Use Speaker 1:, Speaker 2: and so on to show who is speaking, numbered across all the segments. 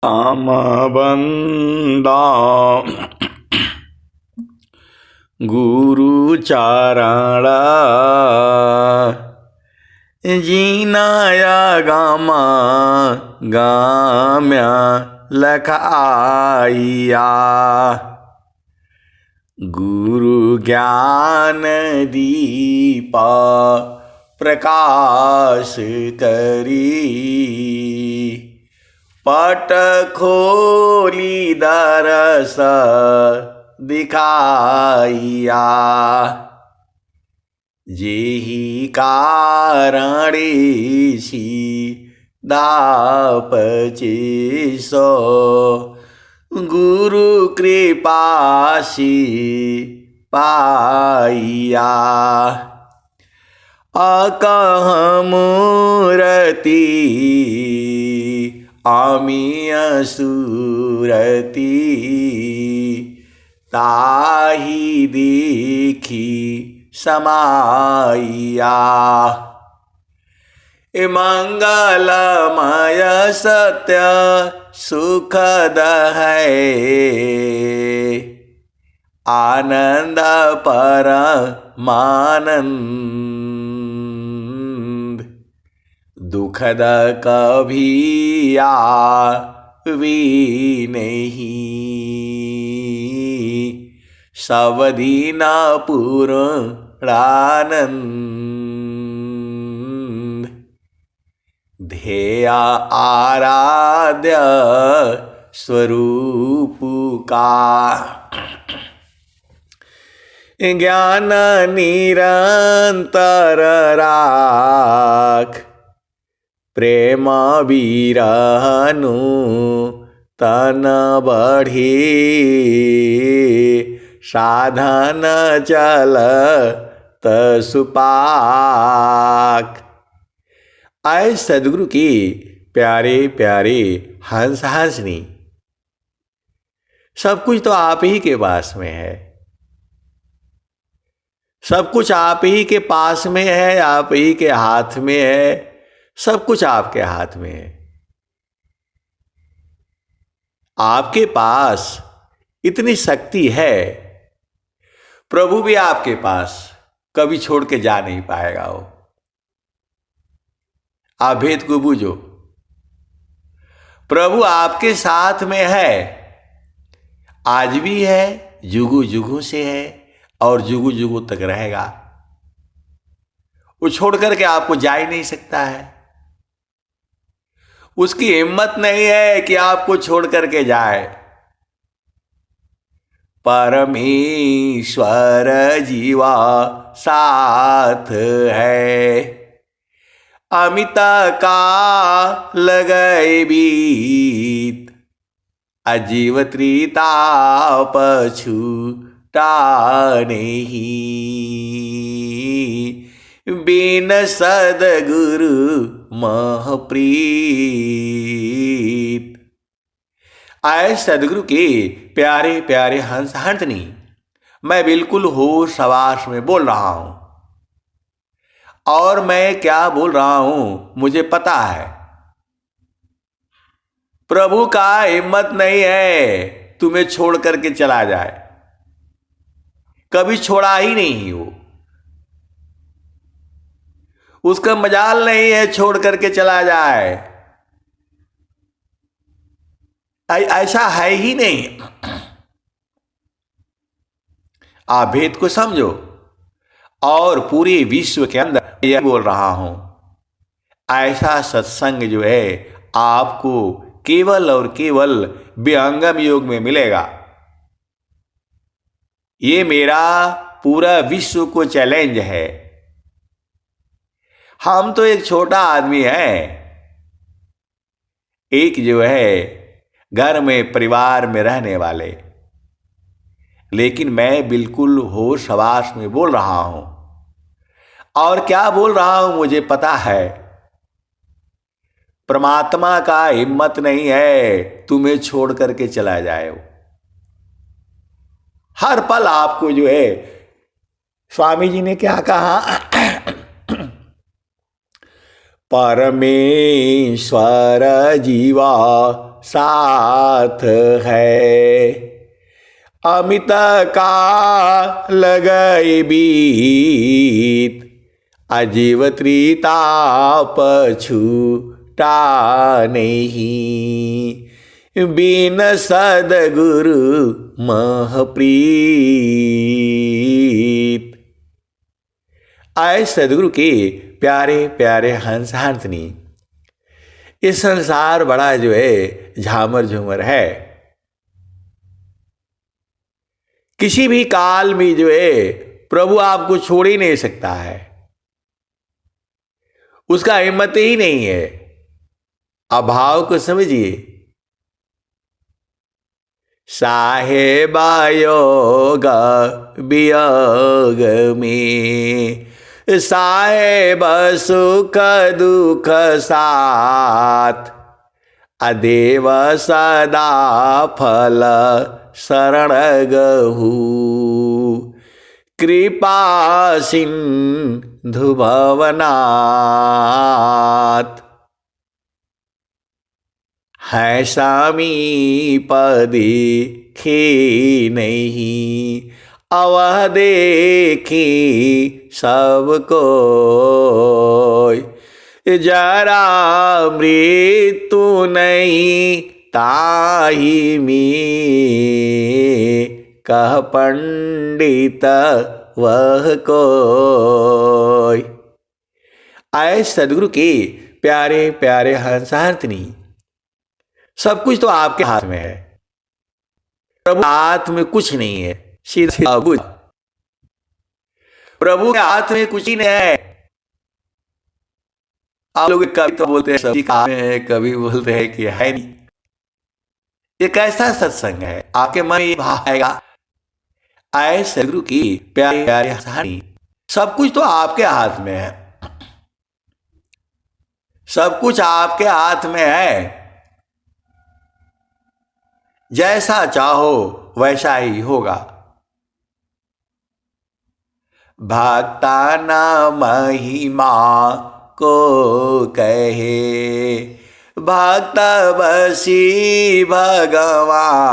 Speaker 1: आमबंदा गुरु चारणा जीनाया gamma गाम्या लखाइया गुरु ज्ञान दीपा प्रकाश करी पट खोली दरस दिखाइया जेहि कारणेसी दापचे सो गुरु कृपासी पाइया अकह मूरति आमिय सुरति ताहि देखी समाइया मंगलमय सत्य सुखद है आनंद परमानंद दुखद कभी आवी नहीं सब दिन पूर्णानंद ध्येय आराध्य स्वरूप का ज्ञान निरंतर राख प्रेम विरहनु तन बढ़े साधन चल सुपाक। आए सदगुरु की प्यारे प्यारे हंस हंसनी, सब कुछ तो आप ही के पास में है, सब कुछ आप ही के पास में है, आप ही के हाथ में है, सब कुछ आपके हाथ में है। आपके पास इतनी शक्ति है, प्रभु भी आपके पास कभी छोड़ के जा नहीं पाएगा। वो आप भेद को बूझो, प्रभु आपके साथ में है, आज भी है, जुगु जुगु से है और जुगु जुगु तक रहेगा। वो छोड़ करके आपको जा ही नहीं सकता है, उसकी हिम्मत नहीं है कि आपको छोड़ करके जाए। परमेश्वर जीवा साथ है, अमित का लगए बीत अजीव त्रिता पछूटा नहीं बिन सदगुरु महप्रीत। आए सदगुरु के प्यारे प्यारे हंस हंसनी, मैं बिल्कुल होश हवास में बोल रहा हूं और मैं क्या बोल रहा हूं मुझे पता है। प्रभु का हिम्मत नहीं है तुम्हें छोड़ करके चला जाए, कभी छोड़ा ही नहीं वो, उसका मजाल नहीं है छोड़ करके चला जाए, ऐसा है ही नहीं। आप भेद को समझो और पूरे विश्व के अंदर यह बोल रहा हूं, ऐसा सत्संग जो है आपको केवल और केवल विहंगम योग में मिलेगा। ये मेरा पूरा विश्व को चैलेंज है। हम तो एक छोटा आदमी है, एक जो है घर में परिवार में रहने वाले, लेकिन मैं बिल्कुल होश हवास में बोल रहा हूं और क्या बोल रहा हूं मुझे पता है। परमात्मा का हिम्मत नहीं है तुम्हें छोड़ करके चला जाए। हर पल आपको जो है, स्वामी जी ने क्या कहा, परमेश्वर जीवा साथ है। अमित काल गए बीत, अजीव त्रिताप छूटा नहीं। बिन सद्गुरु महप्रीत। आए सद्गुरु के प्यारे प्यारे हंस हंसनी, इस संसार बड़ा जो है झामर झूमर है। किसी भी काल में जो है प्रभु आपको छोड़ ही नहीं सकता है, उसका हिम्मत ही नहीं है। अभाव को समझिए। साहेब योग वियोग में, साहेब सुख दुख साथ, अदेव सदा फल शरण गहु। कृपा सिंधु भवनाथ, है समीप देखे नहीं, अवह देखी सबको। जरा मृत्यु नहीं ताहि में, कह पंडित वह कोई। आए सदगुरु के प्यारे प्यारे हंसार्थिनी, सब कुछ तो आपके हाथ में है। प्रभु के हाथ में कुछ नहीं है। सीधा बुझ, प्रभु के हाथ में कुछ ही नहीं है। आप लोग कभी तो बोलते हैं सभी का हाथ में है, कभी बोलते हैं कि है नहीं। ये कैसा सत्संग है? आपके मन में ये भाव आएगा। आए सदगुरु की प्यारे प्यारे हंसार्थिनी, सब कुछ तो आपके हाथ में है। सब कुछ आपके हाथ में है। जैसा चाहो वैसा ही होगा। भक्ता न महिमा को कहे, भक्त बसी भगवान।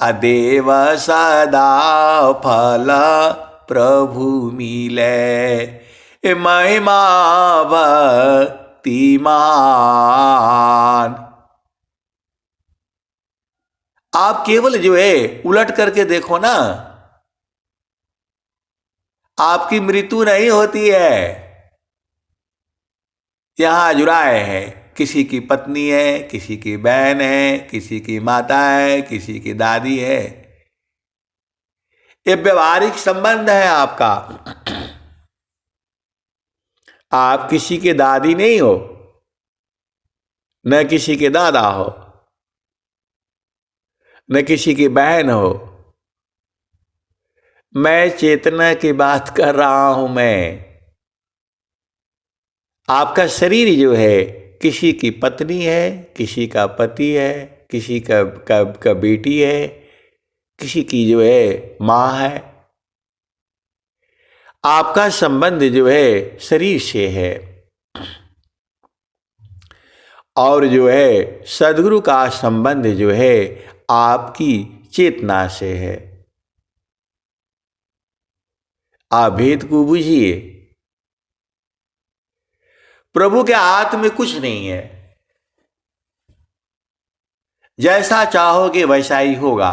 Speaker 1: अदेव सदा फल प्रभु मिले, महिमा भक्तिमान। आप केवल जो है उलट करके देखो ना, आपकी मृत्यु नहीं होती है। यहां जुराए है, किसी की पत्नी है, किसी की बहन है, किसी की माता है, किसी की दादी है। ये व्यवहारिक संबंध है आपका। आप किसी के दादी नहीं हो, न किसी के दादा हो, न किसी की बहन हो। मैं चेतना की बात कर रहा हूं। मैं आपका शरीर जो है किसी की पत्नी है, किसी का पति है, किसी का बेटी है, किसी की जो है माँ है। आपका संबंध जो है शरीर से है, और जो है सद्गुरु का संबंध जो है आपकी चेतना से है। आप भेद को बुझिए। प्रभु के हाथ में कुछ नहीं है। जैसा चाहोगे वैसा ही होगा।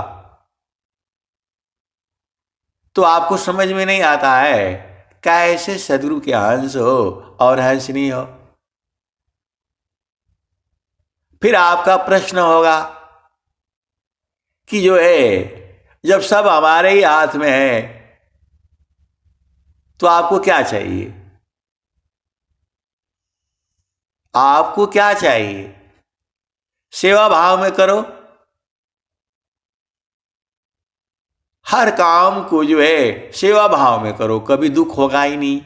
Speaker 1: तो आपको समझ में नहीं आता है कैसे सद्गुरु के हंस हो और हंसनी हो। फिर आपका प्रश्न होगा कि जो है जब सब हमारे ही हाथ में है तो आपको क्या चाहिए? आपको क्या चाहिए? सेवा भाव में करो। हर काम को जो है सेवा भाव में करो, कभी दुख होगा ही नहीं।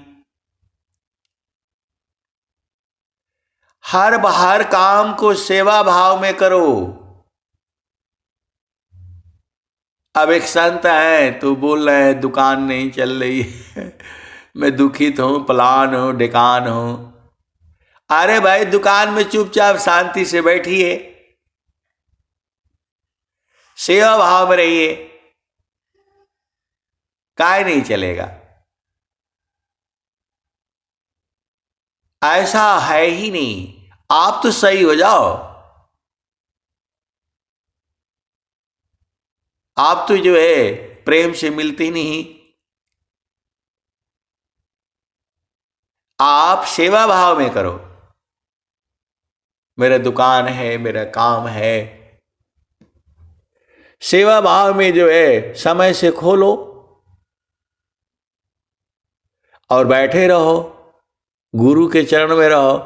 Speaker 1: हर काम को सेवा भाव में करो। अब एक संत है तो बोल रहे हैं दुकान नहीं चल रही है, मैं दुखित हूं, पलान हूं, डेकान हूं। अरे भाई दुकान में चुपचाप शांति से बैठिए, सेवा भाव में रहिए, काय नहीं चलेगा। ऐसा है ही नहीं, आप तो सही हो जाओ। आप तो जो है प्रेम से मिलते ही नहीं, आप सेवा भाव में करो। मेरा दुकान है, मेरा काम है, सेवा भाव में जो है समय से खोलो और बैठे रहो, गुरु के चरण में रहो।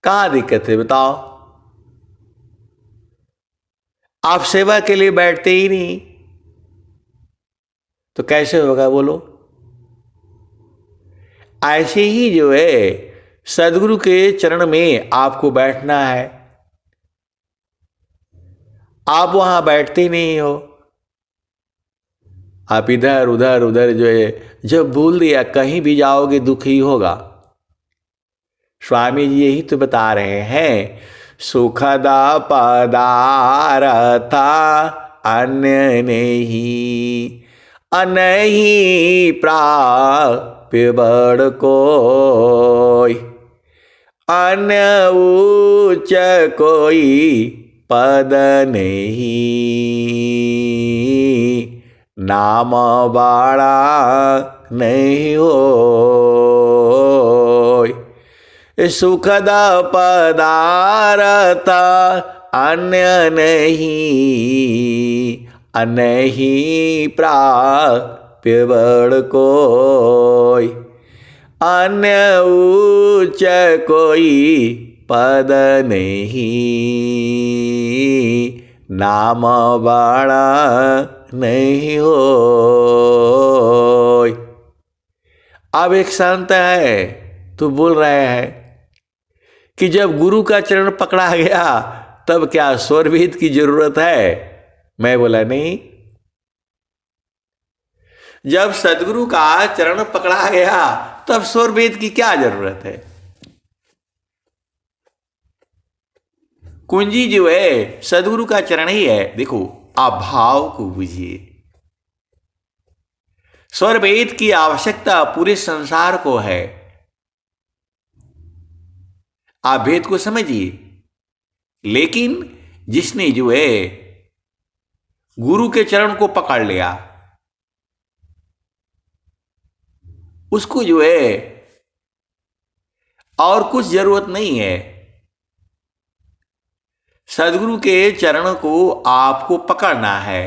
Speaker 1: कहां दिक्कत है बताओ? आप सेवा के लिए बैठते ही नहीं तो कैसे होगा बोलो? ऐसे ही जो है सदगुरु के चरण में आपको बैठना है। आप वहां बैठते नहीं हो, आप इधर उधर उधर जो है, जब भूल दिया कहीं भी जाओगे दुख ही होगा। स्वामी जी यही तो बता रहे हैं, सुखदा पदारथा अन्य नहीं, अनहि प्राप्य बड़ कोई, अन्य उच्च कोई पद नहीं, नाम बाड़ा नहीं हो। सुखद पदारथ अन्य नहीं, अनहि प्राप्य बड़ कोई, अन्य उच्च कोई पद नहीं, नाम बाड़ा नहीं हो। अब एक संत है तो बोल रहे हैं कि जब गुरु का चरण पकड़ा गया तब क्या स्वरभेद की जरूरत है? मैं बोला नहीं, जब सदगुरु का चरण पकड़ा गया तब स्वरभेद की क्या जरूरत है? कुंजी जो है सदगुरु का चरण ही है। देखो आप भाव को बुझिए, स्वरभेद की आवश्यकता पूरे संसार को है। आप भेद को समझिए, लेकिन जिसने जो है गुरु के चरण को पकड़ लिया उसको जो है और कुछ जरूरत नहीं है। सदगुरु के चरण को आपको पकड़ना है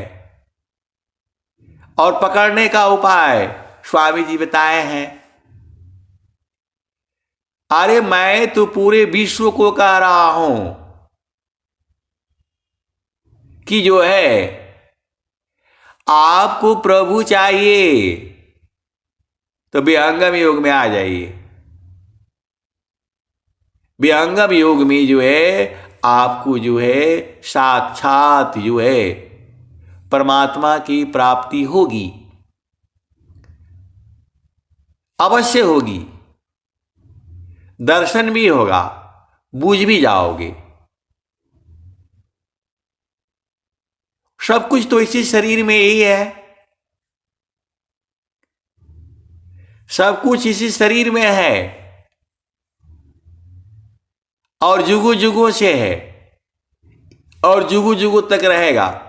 Speaker 1: और पकड़ने का उपाय स्वामी जी बताए हैं। अरे मैं तो पूरे विश्व को कह रहा हूं कि जो है आपको प्रभु चाहिए तो विहंगम योग में आ जाइए। विहंगम योग में जो है आपको जो है साक्षात जो है परमात्मा की प्राप्ति होगी, अवश्य होगी, दर्शन भी होगा, बूझ भी जाओगे। सब कुछ तो इसी शरीर में ही है, सब कुछ इसी शरीर में है और जुगों जुगों से है और जुगों जुगों तक रहेगा।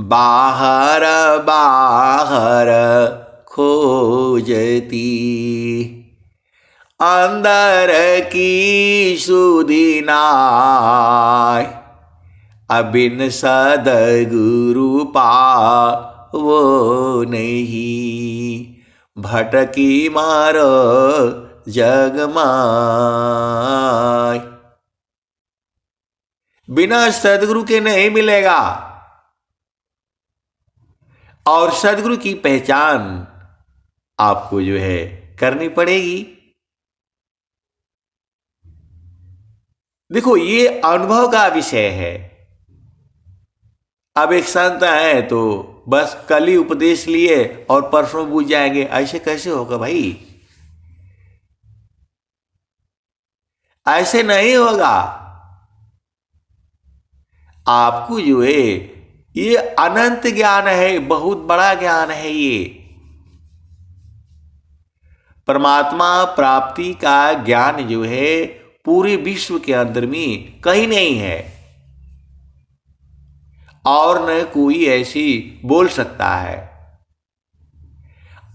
Speaker 1: बाहर बाहर खोजती अंदर की सुधी नाय, अबिन सदगुरु पावो नहीं, भटकी मारो जग माय। बिना सदगुरु के नहीं मिलेगा और सदगुरु की पहचान आपको जो है करनी पड़ेगी। देखो ये अनुभव का विषय है। अब एक संत है तो बस कल ही उपदेश लिए और परसों बुझ जाएंगे, ऐसे कैसे होगा भाई? ऐसे नहीं होगा। आपको जो है ये अनंत ज्ञान है, बहुत बड़ा ज्ञान है। ये परमात्मा प्राप्ति का ज्ञान जो है पूरे विश्व के अंदर में कहीं नहीं है, और न कोई ऐसी बोल सकता है।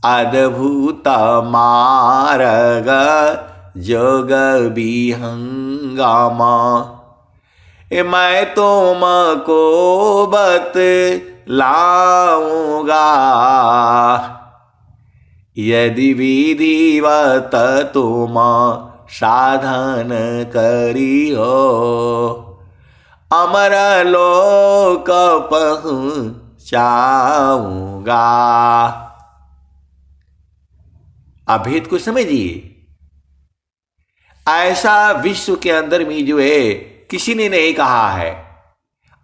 Speaker 1: अद्भुत मार्ग जोग विहंगम, मैं तुमको बतलाऊंगा, यदि विधिवत तुम साधन करियो, अमर लोक पहुँचाऊंगा। आप भेद को समझिए। ऐसा विश्व के अंदर में जो है किसी ने नहीं कहा है,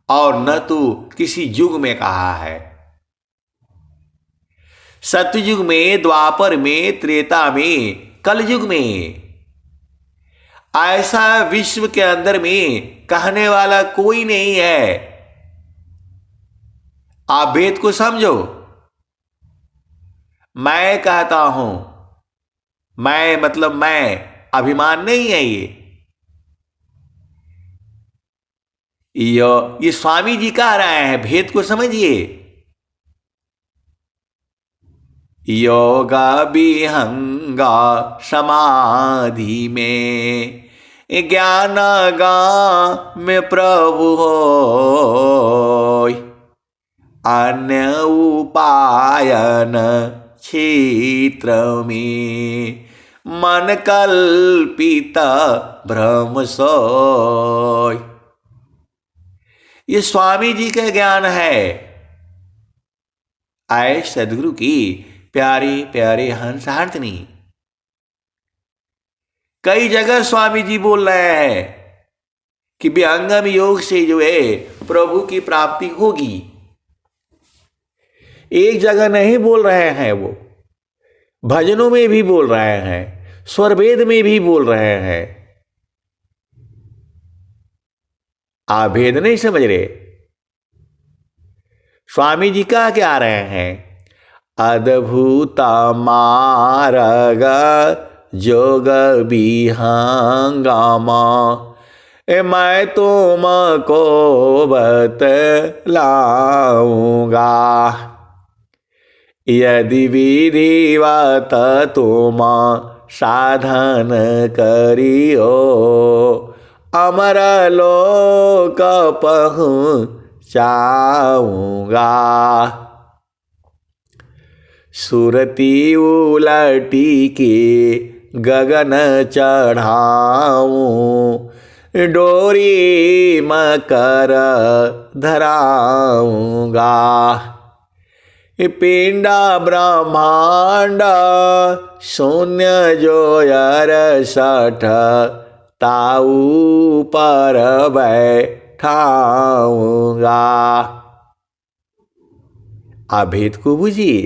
Speaker 1: और न तो किसी युग में कहा है। सतयुग में, द्वापर में, त्रेता में, कलयुग में ऐसा विश्व के अंदर में कहने वाला कोई नहीं है। आप भेद को समझो। मैं कहता हूं, मैं मतलब मैं, अभिमान नहीं है ये स्वामी जी कह रहे हैं। भेद को समझिए। योगा विहंगा समाधि में, ज्ञान गा में प्रभु हो, अन्य उपायन क्षेत्र में, मन कल्पित भ्रम सोय। ये स्वामी जी का ज्ञान है। आए सदगुरु की प्यारे प्यारे हंस हारनी। कई जगह स्वामी जी बोल रहे हैं कि विहंगम योग से जो है प्रभु की प्राप्ति होगी। एक जगह नहीं बोल रहे हैं, वो भजनों में भी बोल रहे हैं, स्वरवेद में भी बोल रहे हैं। आप भेद नहीं समझ रहे। स्वामी जी का क्या रहे हैं? अद्भुत मार्ग जोग विहंगम, मैं तुमको बतलाऊंगा, यदि विधिवत तुम साधन करियो, अमर लोक पहुँचाऊंगा। सुरती उलटी के गगन चढ़ाऊं, डोरी मकर धराऊंगा, पिंडा ब्रह्मांड शून्य जो 68 ताऊ पर बैठाऊंगा। आप भेद को बुझिए।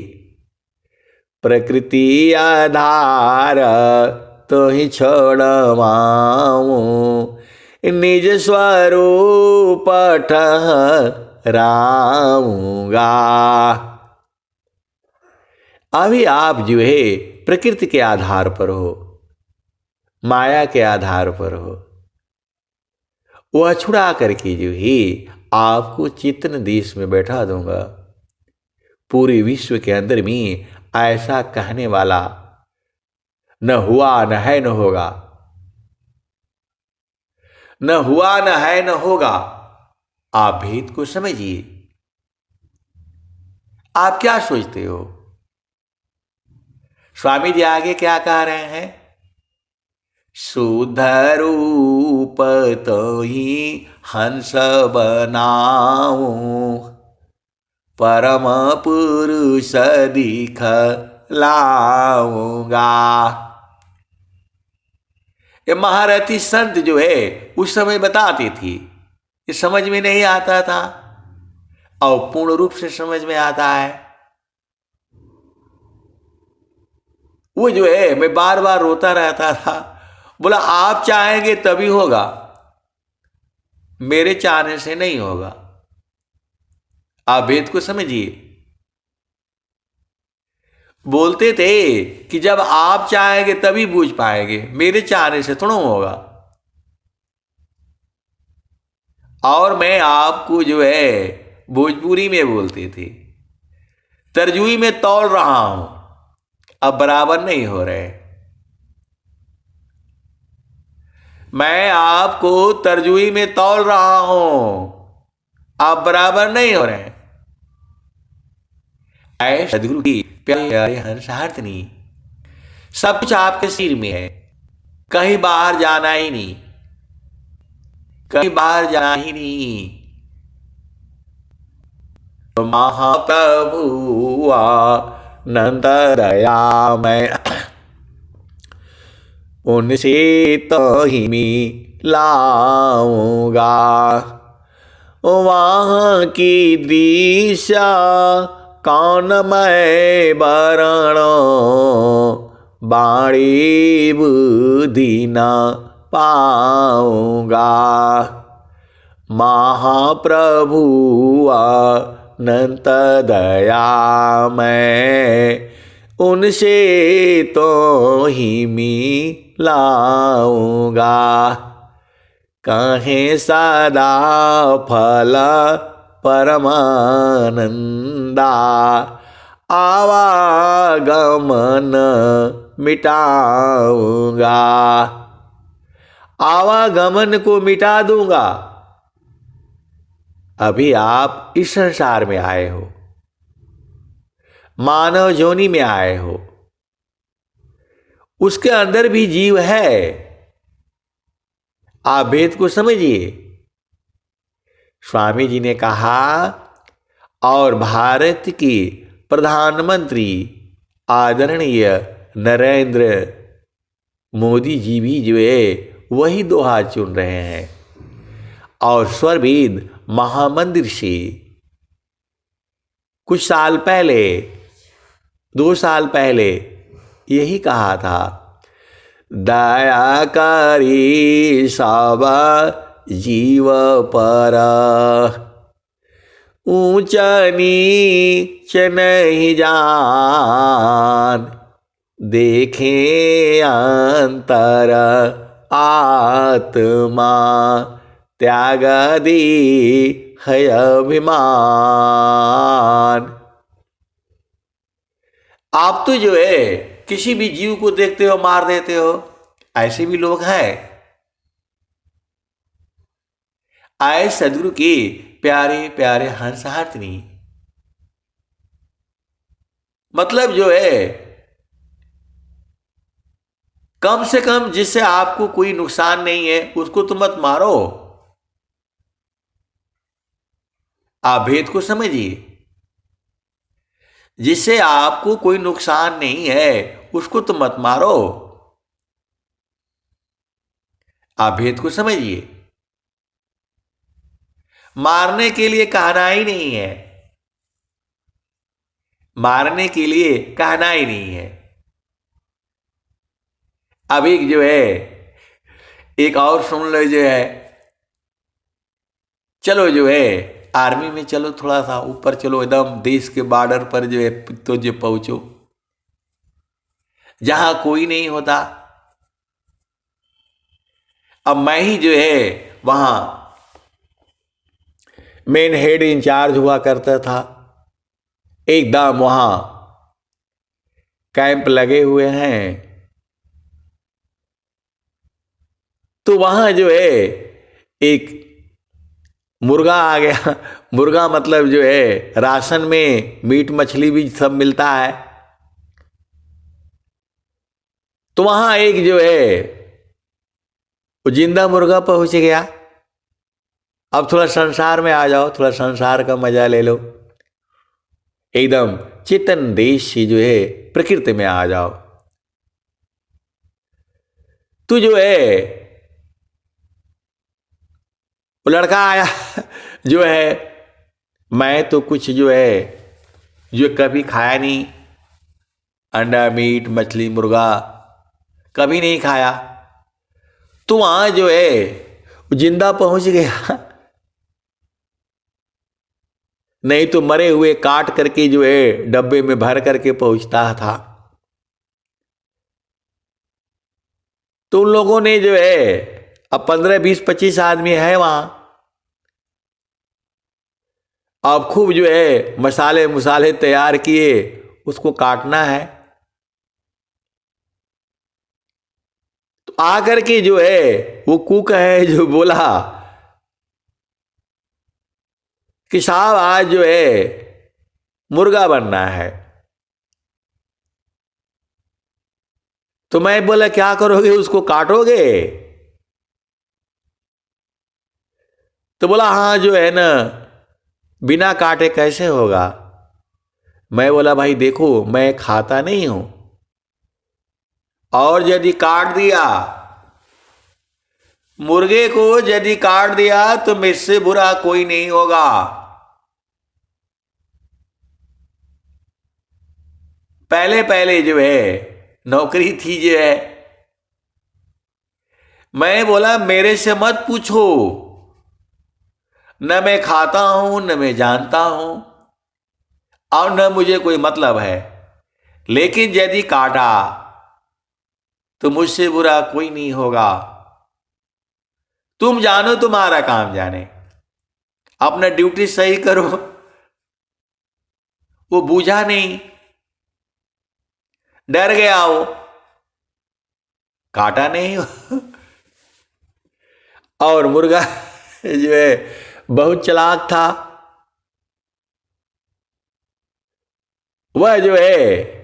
Speaker 1: प्रकृति आधार तो ही छोड़वाऊं, निज स्वरूप ठहराऊंगा। अभी आप जो है प्रकृति के आधार पर हो, माया के आधार पर हो, वह छुड़ा करके जो है आपको चेतन देश में बैठा दूंगा। पूरे विश्व के अंदर में ऐसा कहने वाला न हुआ, न है, न होगा। न हुआ, न है, न होगा। आप भेद को समझिए। आप क्या सोचते हो? स्वामी जी आगे क्या कह रहे हैं? शुद्ध रूप तो ही हंस बनाऊं, परम पुरुष दिखलाऊंगा। ये महारथी संत जो है उस समय बताती थी, ये समझ में नहीं आता था, और पूर्ण रूप से समझ में आता है। वो जो है मैं बार बार रोता रहता था, बोला आप चाहेंगे तभी होगा, मेरे चाहने से नहीं होगा। आप भेद को समझिए। बोलते थे कि जब आप चाहेंगे तभी बूझ पाएंगे, मेरे चाहने से थोड़ा होगा। और मैं आपको जो है भोजपुरी में बोलते थे, तरजुई में तौल रहा हूं, अब बराबर नहीं हो रहे। मैं आपको तरजुई में तौल रहा हूं, आप बराबर नहीं हो रहे। ऐ सदगुरु की प्यारे हंसार्थिनी, सब कुछ आपके सिर में है, कहीं बाहर जाना ही नहीं, कहीं बाहर जाना ही नहीं। महाप्रभु आनंद दया मैं उनसे तो ही मिलाऊंगा, वहाँ की दृश्य कौन मैं वरण बाणी बुद्धि न पाऊंगा। महाप्रभु अनंत दया मैं उनसे तो ही मिलाऊंगा, कहें सदा फल परमानंदा, आवागमन मिटाऊंगा, आवागमन को मिटा दूंगा। अभी आप इस संसार में आए हो, मानव जोनि में आए हो, उसके अंदर भी जीव है। आप भेद को समझिए। स्वामी जी ने कहा, और भारत की प्रधानमंत्री आदरणीय नरेंद्र मोदी जी भी जो है वही दोहा चुन रहे हैं, और स्वरवेद महामंदिर से कुछ साल पहले, 2 साल पहले यही कहा था, दया करी सब जीव पर, ऊंच नीच नहीं जान, देखें अंतर आत्मा, त्याग दी है अभिमान। आप तो जो है किसी भी जीव को देखते हो मार देते हो, ऐसे भी लोग हैं। आए सदगुरु की प्यारे प्यारे हंसार्थिनी, मतलब जो है कम से कम जिससे आपको कोई नुकसान नहीं है उसको तो मत मारो। आप भेद को समझिए। जिससे आपको कोई नुकसान नहीं है उसको तो मत मारो। आप भेद को समझिए। मारने के लिए कहना ही नहीं है, मारने के लिए कहना ही नहीं है। अब एक जो है, एक और सुन लो जो है, चलो जो है आर्मी में चलो, थोड़ा सा ऊपर चलो, एकदम देश के बॉर्डर पर जो है तो जो पहुंचो, जहां कोई नहीं होता। अब मैं ही जो है वहां मेन हेड इंचार्ज हुआ करता था। एकदम वहां कैंप लगे हुए हैं, तो वहां जो है एक मुर्गा आ गया। मुर्गा मतलब जो है राशन में मीट मछली भी सब मिलता है। तो वहां एक जो है वो जिंदा मुर्गा पहुंच गया। अब थोड़ा संसार में आ जाओ, थोड़ा संसार का मजा ले लो, एकदम चेतन देश से जो है प्रकृति में आ जाओ। तो जो है वो लड़का आया जो है, मैं तो कुछ जो है जो कभी खाया नहीं, अंडा मीट मछली मुर्गा कभी नहीं खाया। तो वहां जो है जिंदा पहुंच गया, नहीं तो मरे हुए काट करके जो है डब्बे में भर करके पहुंचता था। तो उन लोगों ने जो है, अब 15 20 25 आदमी है वहां, अब खूब जो है मसाले मुसाले तैयार किए, उसको काटना है। तो आकर के जो है वो कुक है जो बोला कि साहब आज जो है मुर्गा बनना है। तो मैं बोला क्या करोगे, उसको काटोगे? तो बोला हाँ जो है ना, बिना काटे कैसे होगा। मैं बोला भाई देखो मैं खाता नहीं हूं, और यदि काट दिया मुर्गे को, यदि काट दिया तो मुझसे बुरा कोई नहीं होगा। पहले पहले जो है नौकरी थी जो है, मैं बोला मेरे से मत पूछो, न मैं खाता हूं न मैं जानता हूं और न मुझे कोई मतलब है, लेकिन यदि काटा तो मुझसे बुरा कोई नहीं होगा। तुम जानो तुम्हारा काम जाने, अपना ड्यूटी सही करो। वो बूझा नहीं, डर गया वो, काटा नहीं। और मुर्गा जो है बहुत चालाक था, वह जो है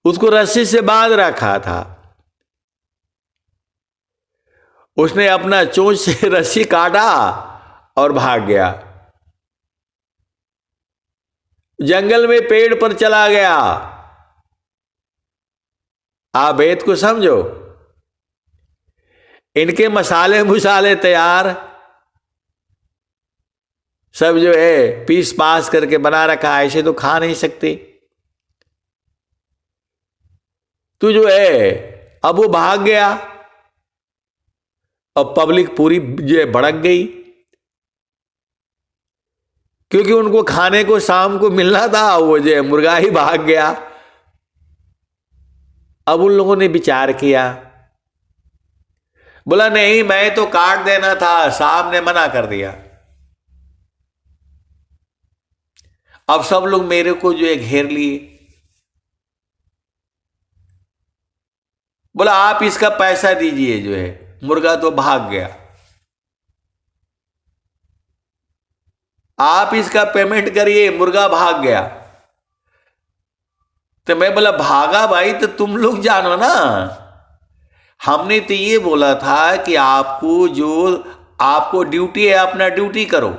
Speaker 1: उसको रस्सी से बांध रखा था। उसने अपना चोंच से रस्सी काटा और भाग गया, जंगल में पेड़ पर चला गया। आप भेद को समझो, इनके मसाले मुसाले तैयार, सब जो है पीस पास करके बना रखा, ऐसे तो खा नहीं सकते। तो जो है अब वो भाग गया, और पब्लिक पूरी जो है भड़क गई, क्योंकि उनको खाने को शाम को मिलना था, वो जो है मुर्गा ही भाग गया। अब उन लोगों ने विचार किया, बोला नहीं मैं तो काट देना था, साहब ने मना कर दिया। अब सब लोग मेरे को जो है घेर लिए, बोला आप इसका पैसा दीजिए, जो है मुर्गा तो भाग गया, आप इसका पेमेंट करिए, मुर्गा भाग गया। तो मैं बोला भागा भाई तो तुम लोग जानो ना, हमने तो ये बोला था कि आपको जो आपको ड्यूटी है अपना ड्यूटी करो,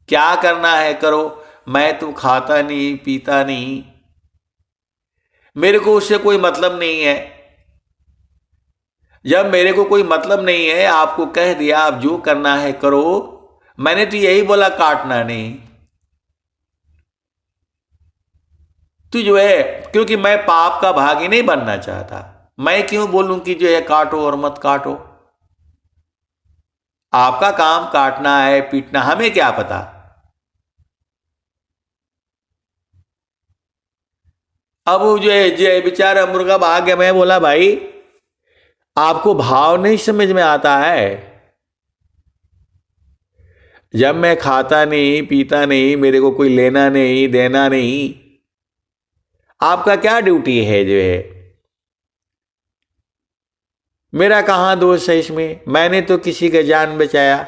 Speaker 1: क्या करना है करो, मैं तो खाता नहीं पीता नहीं, मेरे को उससे कोई मतलब नहीं है। जब मेरे को कोई मतलब नहीं है, आपको कह दिया आप जो करना है करो, मैंने तो यही बोला काटना नहीं। तो जो है क्योंकि मैं पाप का भागी नहीं बनना चाहता, मैं क्यों बोलूं कि जो है काटो और मत काटो, आपका काम काटना है पीटना, हमें क्या पता। अब वो जो है बेचारा मुर्गा भाग गया। मैं बोला भाई आपको भाव नहीं समझ में आता है, जब मैं खाता नहीं पीता नहीं, मेरे को कोई लेना नहीं देना नहीं, आपका क्या ड्यूटी है जो है, मेरा कहां दोष है इसमें, मैंने तो किसी का जान बचाया,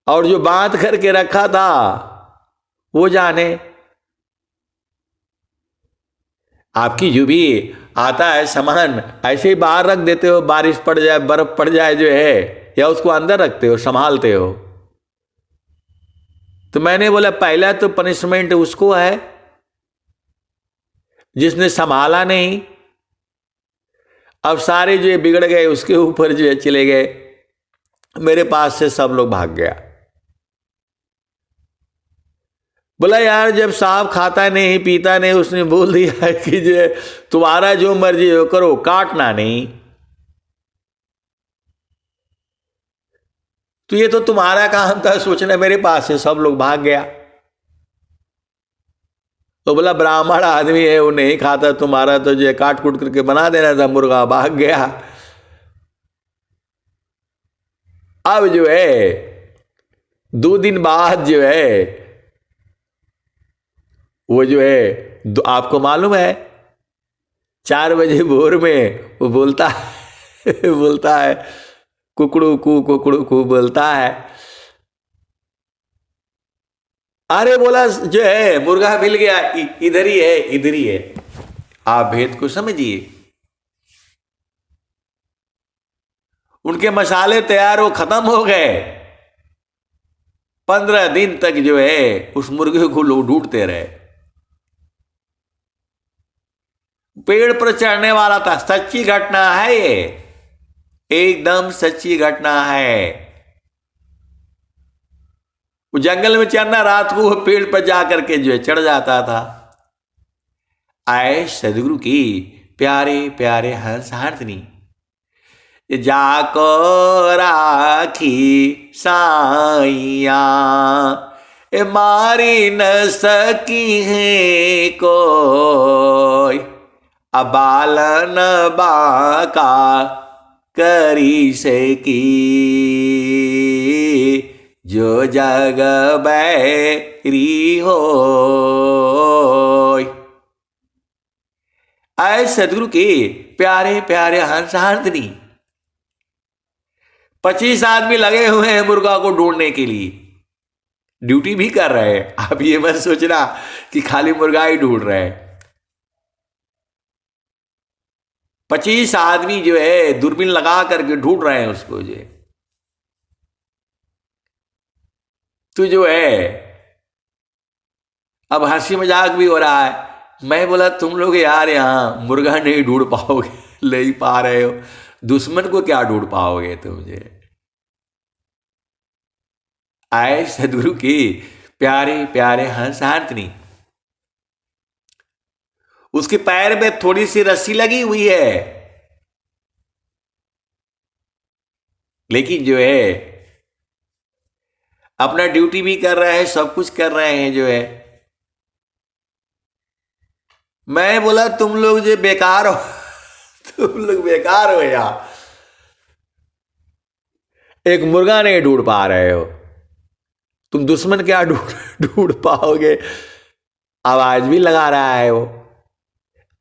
Speaker 1: और जो बांध करके रखा था वो जाने। आपकी जो भी आता है सामान ऐसे ही बाहर रख देते हो, बारिश पड़ जाए बर्फ पड़ जाए जो है, या उसको अंदर रखते हो संभालते हो। तो मैंने बोला पहला तो पनिशमेंट उसको है जिसने संभाला नहीं, अब सारे जो है बिगड़ गए, उसके ऊपर जो है चले गए, मेरे पास से सब लोग भाग गया। बोला यार जब सांप खाता नहीं पीता नहीं, उसने बोल दिया है कि जो तुम्हारा जो मर्जी हो करो, काटना नहीं, तो ये तो तुम्हारा काम था सोचना, मेरे पास से सब लोग भाग गया। तो बोला ब्राह्मण आदमी है, वो नहीं खाता, तुम्हारा तो जो काट कूट करके बना देना था, मुर्गा भाग गया। अब जो है 2 दिन बाद जो है वो जो है आपको मालूम है 4 बजे भोर में वो बोलता है बोलता है कुकड़ू कू बोलता है। अरे बोला जो है मुर्गा मिल गया, इधर ही है, इधर ही है। आप भेद को समझिए। उनके मसाले तैयार हो खत्म हो गए। 15 दिन तक जो है उस मुर्गे को लोग ढूंढते रहे। पेड़ पर चढ़ने वाला था, सच्ची घटना है ये, एकदम सच्ची घटना है। वो जंगल में चढ़ना, रात को वो पेड़ पर जाकर के जो है चढ़ जाता था। आए सदगुरु की प्यारे प्यारे हंस हारनी, जाको राखी साइया मारी न सकी है कोई, अबालन बाका करी सकी, जो जग बैरी हो। आए सदगुरु के प्यारे प्यारे हंस हारनी, 25 आदमी लगे हुए हैं मुर्गा को ढूंढने के लिए, ड्यूटी भी कर रहे हैं। आप ये मत सोचना कि खाली मुर्गा ही ढूंढ रहे हैं। 25 आदमी जो है दूरबीन लगा करके ढूंढ रहे हैं उसको जो है। तो जो है अब हंसी मजाक भी हो रहा है। मैं बोला तुम लोग यार यहां मुर्गा नहीं ढूंढ पाओगे, ले ही पा रहे हो, दुश्मन को क्या ढूंढ पाओगे तुम जो। आए सदगुरु की प्यारे प्यारे हंस हारनी, उसके पैर में थोड़ी सी रस्सी लगी हुई है, लेकिन जो है अपना ड्यूटी भी कर रहे हैं, सब कुछ कर रहे हैं जो है। मैं बोला तुम लोग जो बेकार हो तुम लोग बेकार हो यार, एक मुर्गा नहीं ढूंढ पा रहे हो, तुम दुश्मन क्या ढूंढ ढूंढ पाओगे। आवाज भी लगा रहा है वो।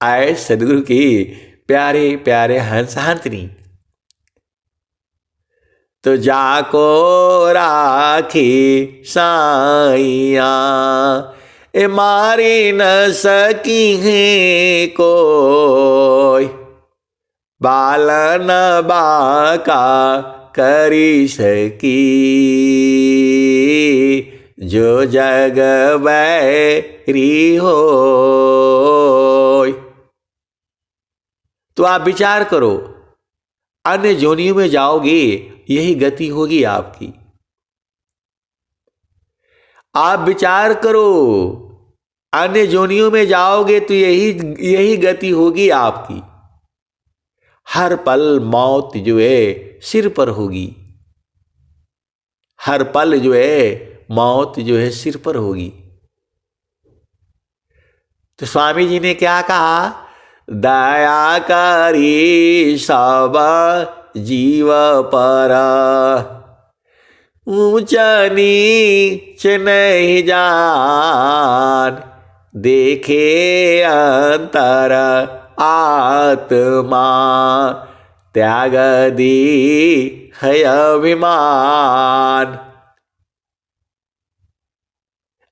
Speaker 1: आए सदगुरु की प्यारे प्यारे हंस हारनी, तो जाको राखी साइया मारी न सकी है कोई, बालन बाका करी सकी, जो जग बैरी हो। तो आप विचार करो, अन्य जोनियों में जाओगे यही गति होगी आपकी। आप विचार करो, अन्य जोनियों में जाओगे तो यही गति होगी आपकी। हर पल मौत जो है सिर पर होगी, हर पल जो है मौत जो है सिर पर होगी। तो स्वामी जी ने क्या कहा, दया करी सब जीव पर, ऊंच नीच नहीं जान, देखे अंतर आत्मा, त्याग दी है अभिमान।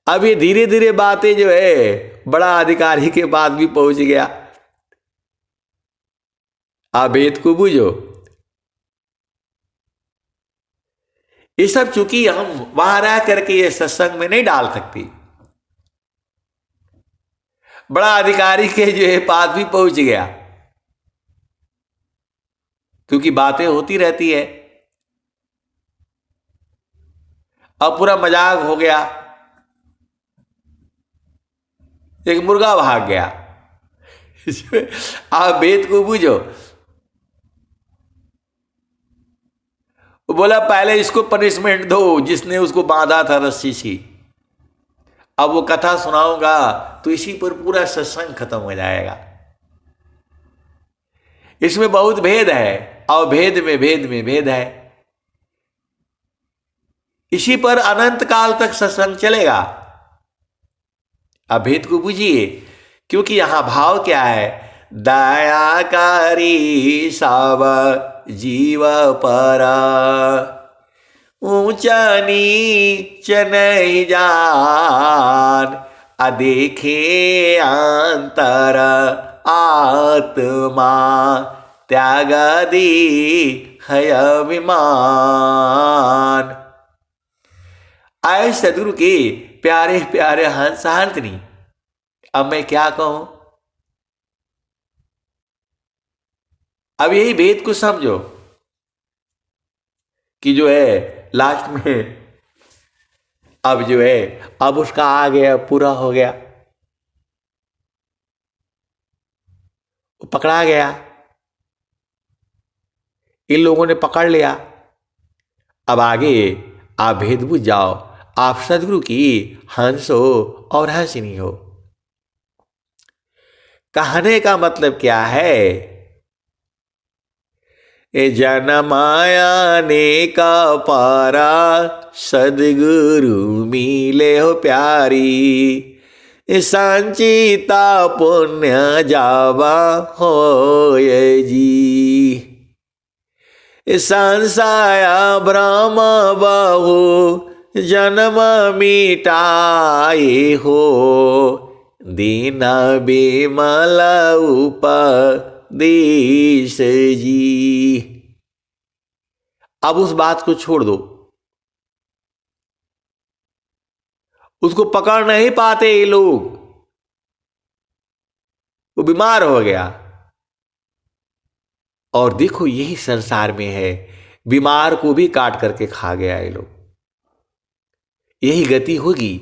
Speaker 1: अब ये धीरे धीरे बातें जो है बड़ा अधिकारी के पास भी पहुंच गया। आप भेद को बूझो। ये सब चूंकि हम वहां रह करके ये सत्संग में नहीं डाल सकती, बड़ा अधिकारी के जो है पास भी पहुंच गया, क्योंकि बातें होती रहती है। अब पूरा मजाक हो गया। एक मुर्गा भाग गया। आप भेद को बूझो। वो बोला पहले इसको पनिशमेंट दो जिसने उसको बांधा था रस्सी से, अब वो कथा सुनाऊंगा तो इसी पर पूरा सत्संग खत्म हो जाएगा। इसमें बहुत भेद है और भेद में भेद में भेद है। इसी पर अनंत काल तक सत्संग चलेगा। अब भेद को बुझिए, क्योंकि यहां भाव क्या है, दयाकारी सब जीव पर, ऊंचा नीच नहीं जान, अदेखे अंतर आत्मा, त्याग दी है अभिमान। आए सदगुरु के प्यारे प्यारे हंस हंसनी, अब मैं क्या कहूं। अब यही भेद को समझो कि जो है लास्ट में अब जो है अब उसका आ गया, पूरा हो गया, वो पकड़ा गया, इन लोगों ने पकड़ लिया। अब आगे आप भेद बुझ जाओ, आप सदगुरु की हंस हो और हंसनी हो। कहने का मतलब क्या है, ए जनमाया ने का पारा, सदगुरु मिले हो प्यारी, संचिता पुण्य जावा हो जी, संसाया ब्रह्म बहु जन्म मिटाए हो, दीन बिमल उपदेश जी। अब उस बात को छोड़ दो, उसको पकड़ नहीं पाते ये लोग, वो बीमार हो गया। और देखो यही संसार में है, बीमार को भी काट करके खा गया ये लोग। यही गति होगी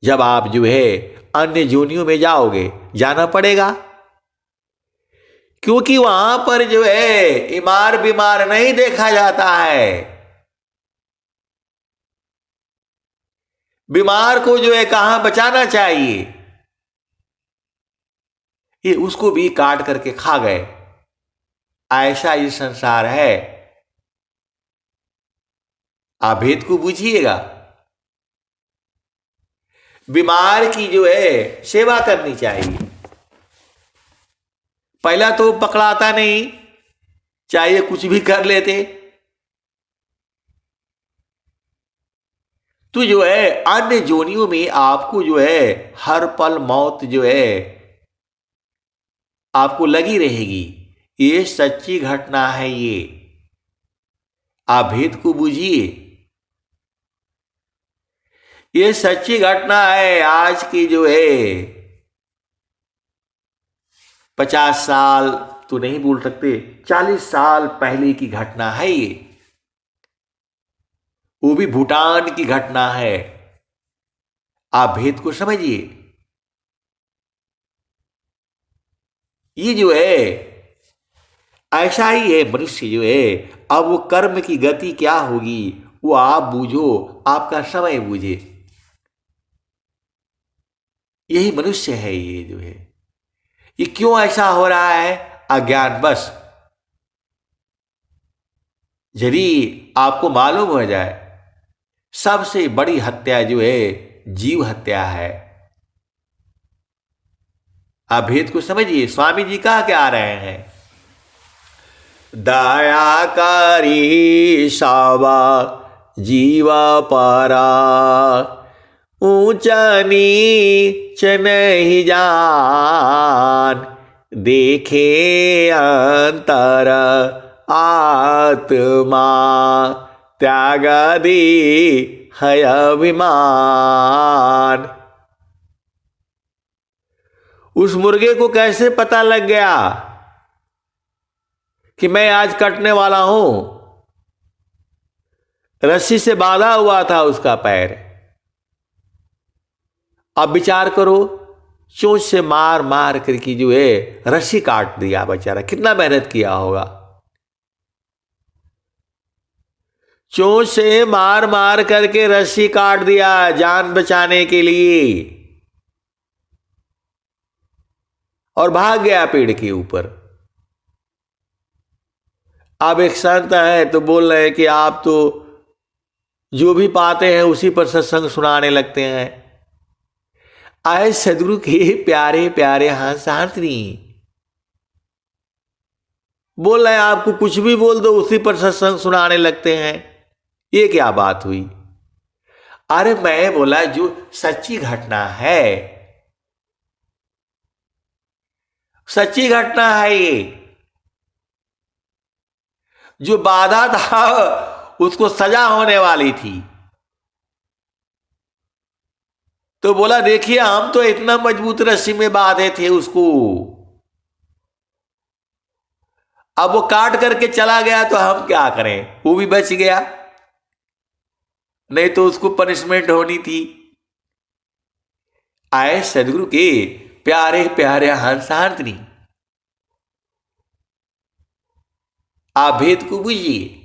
Speaker 1: जब आप जो है अन्य जोनियों में जाओगे, जाना पड़ेगा, क्योंकि वहां पर जो है बीमार बीमार नहीं देखा जाता है। बीमार को जो है कहां बचाना चाहिए, ये उसको भी काट करके खा गए। ऐसा ये संसार है। आप भेद को बुझिएगा। बीमार की जो है सेवा करनी चाहिए। पहला तो पकड़ाता नहीं, चाहे कुछ भी कर लेते, तो जो है अन्य जोनियों में आपको जो है हर पल मौत जो है आपको लगी रहेगी। ये सच्ची घटना है। आप भेद को बुझिए, ये सच्ची घटना है। आज की जो है 50 साल तो नहीं बोल सकते, 40 साल पहले की घटना है ये, वो भी भूटान की घटना है। आप भेद को समझिए। ये जो है ऐसा ही है मनुष्य जो है। अब वो कर्म की गति क्या होगी वो आप बूझो, आपका समय बूझे। यही मनुष्य है। ये जो है ये क्यों ऐसा हो रहा है, अज्ञान बस। यदि आपको मालूम हो जाए सबसे बड़ी हत्या जो है जीव हत्या है। आप भेद को समझिए। स्वामी जी कहा क्या आ रहे हैं, दयाकारी सावा जीवा पारा, ऊंचा नीच नहीं जान, देखे अंतर आत्मा, त्याग दी है अभिमान। उस मुर्गे को कैसे पता लग गया कि मैं आज कटने वाला हूं? रस्सी से बांधा हुआ था उसका पैर। अब विचार करो, चोंच से मार मार करके जो है रस्सी काट दिया बेचारा। कितना मेहनत किया होगा। चोंच से मार मार करके रस्सी काट दिया जान बचाने के लिए, और भाग गया पेड़ के ऊपर। अब एक संत है तो बोल रहे हैं कि आप तो जो भी पाते हैं उसी पर सत्संग सुनाने लगते हैं। आए सदगुरु के प्यारे प्यारे हंसार्थी, बोल रहे हैं आपको कुछ भी बोल दो उसी पर सत्संग सुनाने लगते हैं, ये क्या बात हुई। अरे मैं बोला जो सच्ची घटना है, सच्ची घटना है ये। जो बाधा था उसको सजा होने वाली थी। तो बोला देखिए हम तो इतना मजबूत रस्सी में बांधे थे उसको, अब वो काट करके चला गया तो हम क्या करें। वो भी बच गया, नहीं तो उसको पनिशमेंट होनी थी। आए सदगुरु के प्यारे प्यारे हंसार्थी, आप भेद को बुझिए।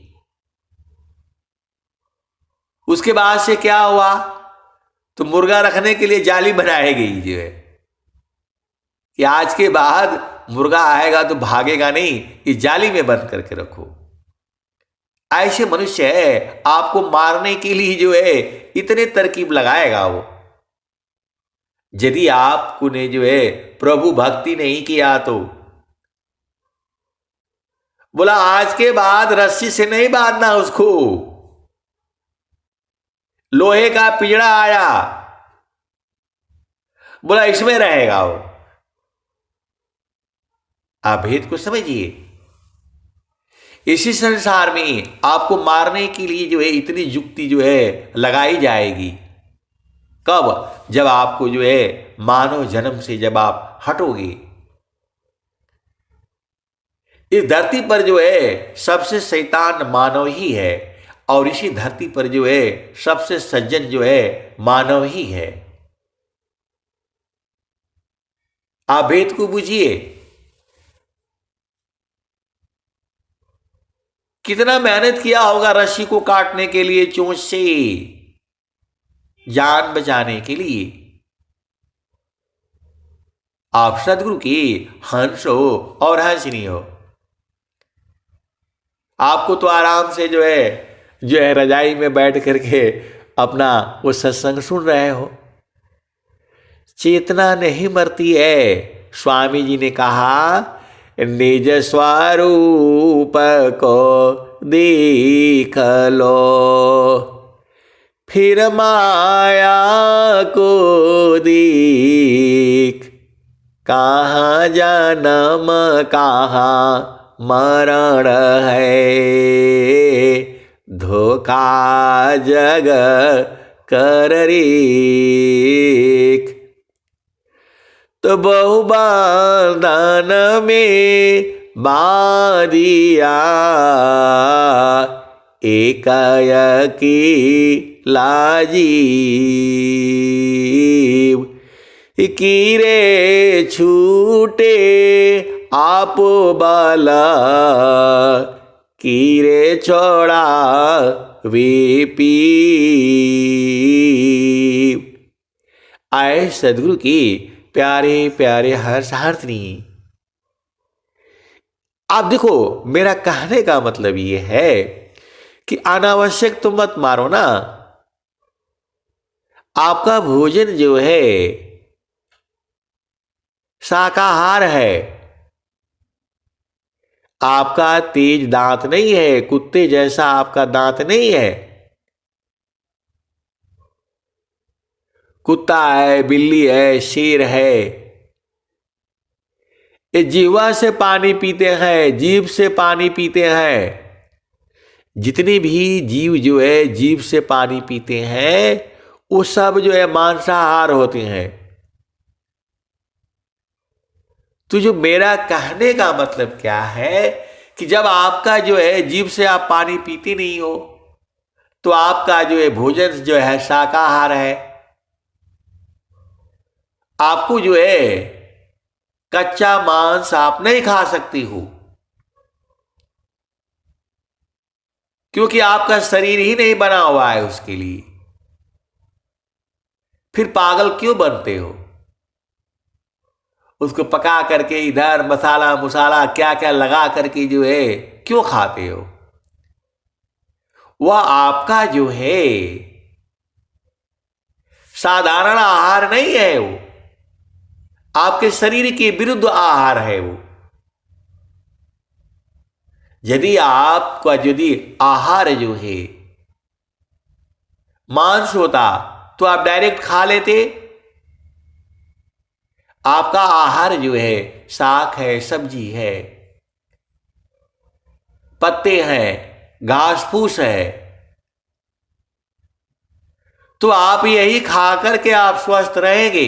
Speaker 1: उसके बाद से क्या हुआ, तो मुर्गा रखने के लिए जाली बनाई गई जो है कि आज के बाद मुर्गा आएगा तो भागेगा नहीं, इस जाली में बंद करके रखो। ऐसे मनुष्य है आपको मारने के लिए जो है इतने तरकीब लगाएगा वो। यदि आपको ने जो है प्रभु भक्ति नहीं किया तो बोला आज के बाद रस्सी से नहीं बांधना उसको, लोहे का पिंजड़ा आया, बोला इसमें रहेगा वो। आप भेद को समझिए। इसी संसार में आपको मारने के लिए जो है इतनी युक्ति जो है लगाई जाएगी। कब, जब आपको जो है मानव जन्म से जब आप हटोगे। इस धरती पर जो है सबसे शैतान मानव ही है, और इसी धरती पर जो है सबसे सज्जन जो है मानव ही है। आप भेद को बुझिए। कितना मेहनत किया होगा रस्सी को काटने के लिए, चोंच से जान बचाने के लिए। आप सदगुरु की हंस हो और हंसनी हो। आपको तो आराम से जो है रजाई में बैठ करके अपना वो सत्संग सुन रहे हो। चेतना नहीं मरती है। स्वामी जी ने कहा निज स्वरूप को देख लो, फिर माया को देख, कहाँ जन्म कहाँ मरण है, धोखा जग कर रेख। तो बहुबंधन में बांधिया, एकाएकी लाजीव, कीरे छूटे आप बाला, कीरे छोड़ा वीपी। आए सदगुरु की प्यारे प्यारे हंसार्थी। आप देखो मेरा कहने का मतलब ये है कि अनावश्यक तो मत मारो ना। आपका भोजन जो है शाकाहार है, आपका तेज दांत नहीं है, कुत्ते जैसा आपका दांत नहीं है। कुत्ता है, बिल्ली है, शेर है, ये जीवा से पानी पीते हैं, जीभ से पानी पीते हैं। जितने भी जीव जो है जीभ से पानी पीते हैं वो सब जो है मांसाहार होते हैं। तो जो मेरा कहने का मतलब क्या है कि जब आपका जो है जीभ से आप पानी पीते नहीं हो तो आपका जो है भोजन जो है शाकाहार है। आपको जो है कच्चा मांस आप नहीं खा सकती हो, क्योंकि आपका शरीर ही नहीं बना हुआ है उसके लिए। फिर पागल क्यों बनते हो? उसको पका करके इधर मसाला मुसाला क्या क्या लगा करके जो है क्यों खाते हो? वह आपका जो है साधारण आहार नहीं है, वो आपके शरीर के विरुद्ध आहार है। वो यदि आपका यदि आहार जो है मांस होता तो आप डायरेक्ट खा लेते। आपका आहार जो है शाक है, सब्जी है, पत्ते हैं, घास फूस है, तो आप यही खा करके आप स्वस्थ रहेंगे।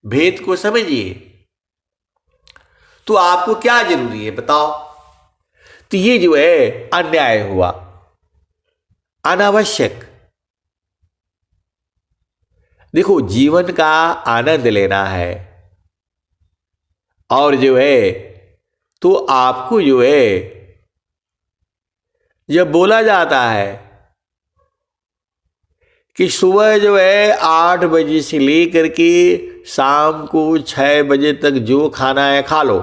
Speaker 1: भेद को समझिए। तो आपको क्या जरूरी है बताओ? तो ये जो है अन्याय हुआ, अनावश्यक। देखो, जीवन का आनंद लेना है और जो है तो आपको जो है जब बोला जाता है कि सुबह जो है 8 बजे से लेकर के शाम को 6 बजे तक जो खाना है खा लो,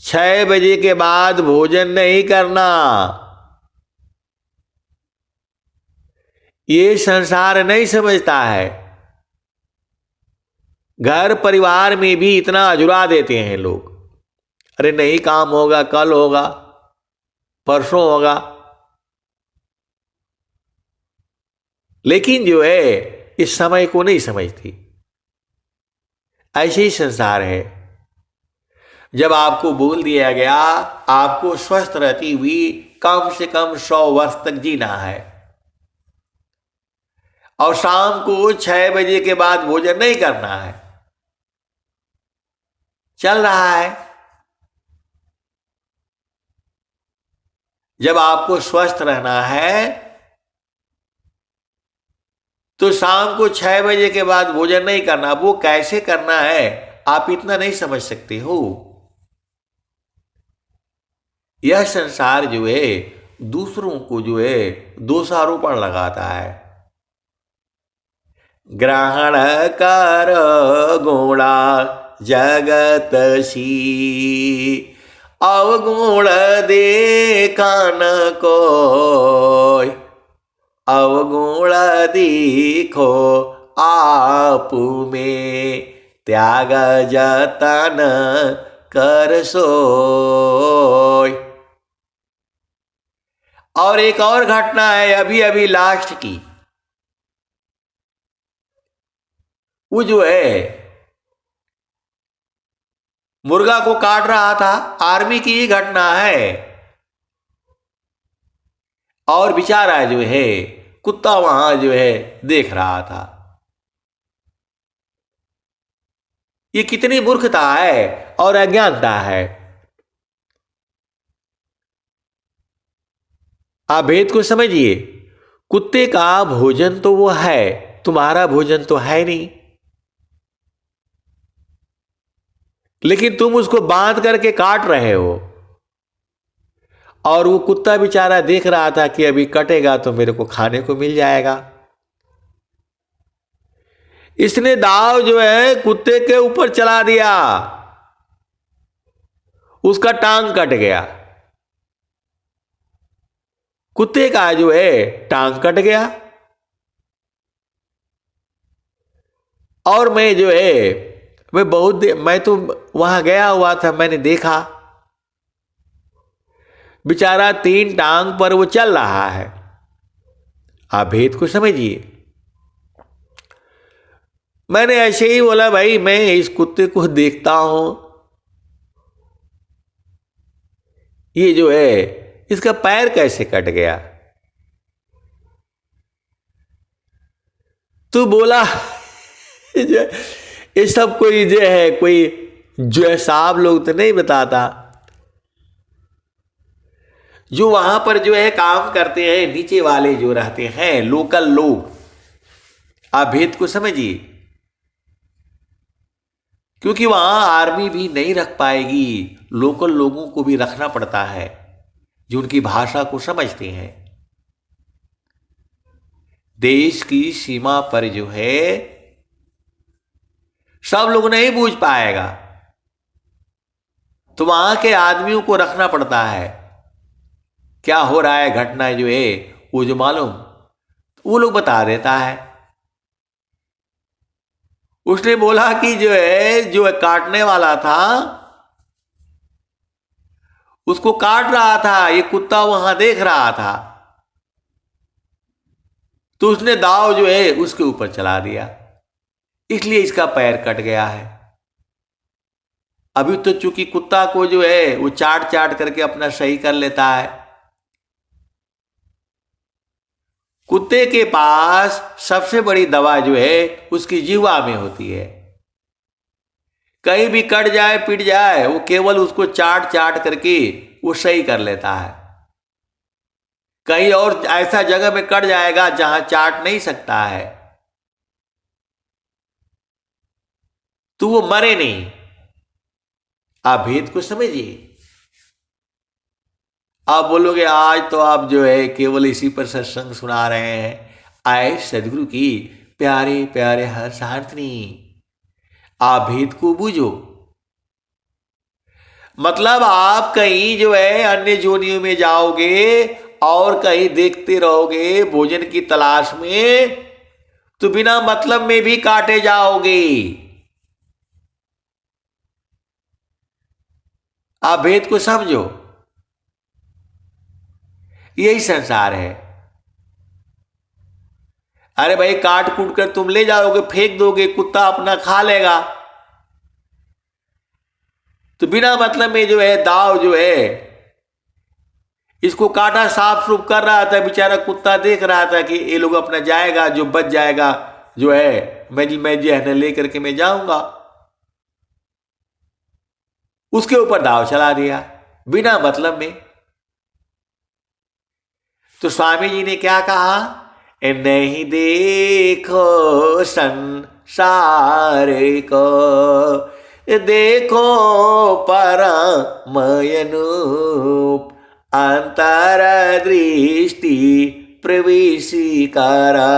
Speaker 1: 6 बजे के बाद भोजन नहीं करना, ये संसार नहीं समझता है। घर परिवार में भी इतना अजुरा देते हैं लोग, अरे नहीं काम होगा, कल होगा, परसों होगा। लेकिन जो है इस समय को नहीं समझती। ऐसे ही संसार है। जब आपको बोल दिया गया आपको स्वस्थ रहती हुई कम से कम 100 वर्ष तक जीना है और शाम को 6 बजे के बाद भोजन नहीं करना है, चल रहा है। जब आपको स्वस्थ रहना है तो शाम को 6 बजे के बाद भोजन नहीं करना। वो कैसे करना है आप इतना नहीं समझ सकते हो। यह संसार जो है दूसरों को जो है दोषारोपण लगाता है। ग्रहण कर गुणा जगत सी, अवगुण देखा न कोय, अवगुण दिखो आप में, त्याग जतन कर सोय। और एक और घटना है अभी अभी लास्ट की। वो जो है मुर्गा को काट रहा था, आर्मी की ही घटना है। और बेचारा जो है कुत्ता वहां जो है देख रहा था। ये कितनी मूर्खता है और अज्ञानता है। आप भेद को समझिए। कुत्ते का भोजन तो वो है, तुम्हारा भोजन तो है नहीं। लेकिन तुम उसको बांध करके काट रहे हो और वो कुत्ता बेचारा देख रहा था कि अभी कटेगा तो मेरे को खाने को मिल जाएगा। इसने दाव जो है कुत्ते के ऊपर चला दिया, उसका टांग कट गया। कुत्ते का जो है टांग कट गया। और मैं जो है मैं तो वहां गया हुआ था, मैंने देखा बेचारा 3 टांग पर वो चल रहा है। आप भेद को समझिए। मैंने ऐसे ही बोला भाई मैं इस कुत्ते को देखता हूं, ये जो है इसका पैर कैसे कट गया? तू बोला ये सब कोई जो है कोई जो है साहब लोग तो नहीं बताता। जो वहां पर जो है काम करते हैं नीचे वाले जो रहते हैं लोकल लोग, आप भेद को समझिए, क्योंकि वहां आर्मी भी नहीं रख पाएगी, लोकल लोगों को भी रखना पड़ता है जो उनकी भाषा को समझते हैं। देश की सीमा पर जो है सब लोग नहीं बूझ पाएगा, तो वहां के आदमियों को रखना पड़ता है। क्या हो रहा है घटना जो है वो जो मालूम वो लोग बता देता है। उसने बोला कि जो है काटने वाला था उसको काट रहा था, ये कुत्ता वहां देख रहा था, तो उसने दाव जो है उसके ऊपर चला दिया, इसलिए इसका पैर कट गया है। अभी तो चूंकि कुत्ता को जो है वो चाट चाट करके अपना सही कर लेता है। कुत्ते के पास सबसे बड़ी दवा जो है उसकी जीवा में होती है। कहीं भी कट जाए पिट जाए वो केवल उसको चाट चाट करके वो सही कर लेता है। कहीं और ऐसा जगह में कट जाएगा जहां चाट नहीं सकता है तो वो मरे नहीं। आप भेद को समझिए। आप बोलोगे आज तो आप जो है केवल इसी पर सत्संग सुना रहे हैं, आए सदगुरु की प्यारे प्यारे हर शांतनी, आप भेद को बूझो। मतलब आप कहीं जो है अन्य जोनियों में जाओगे और कहीं देखते रहोगे भोजन की तलाश में, तो बिना मतलब में भी काटे जाओगे। आप भेद को समझो, यही संसार है। अरे भाई काट कूट कर तुम ले जाओगे फेंक दोगे, कुत्ता अपना खा लेगा, तो बिना मतलब में जो है दाव जो है इसको काटा साफ सुफ कर रहा था, बेचारा कुत्ता देख रहा था कि ये लोग अपना जाएगा, जो बच जाएगा जो है मैं जो है लेकर के मैं जाऊंगा, उसके ऊपर दाव चला दिया बिना मतलब में। तो स्वामी जी ने क्या कहा, नहीं देखो संसार को, देखो परमयनूप, अंतर दृष्टि प्रवेशिकारा,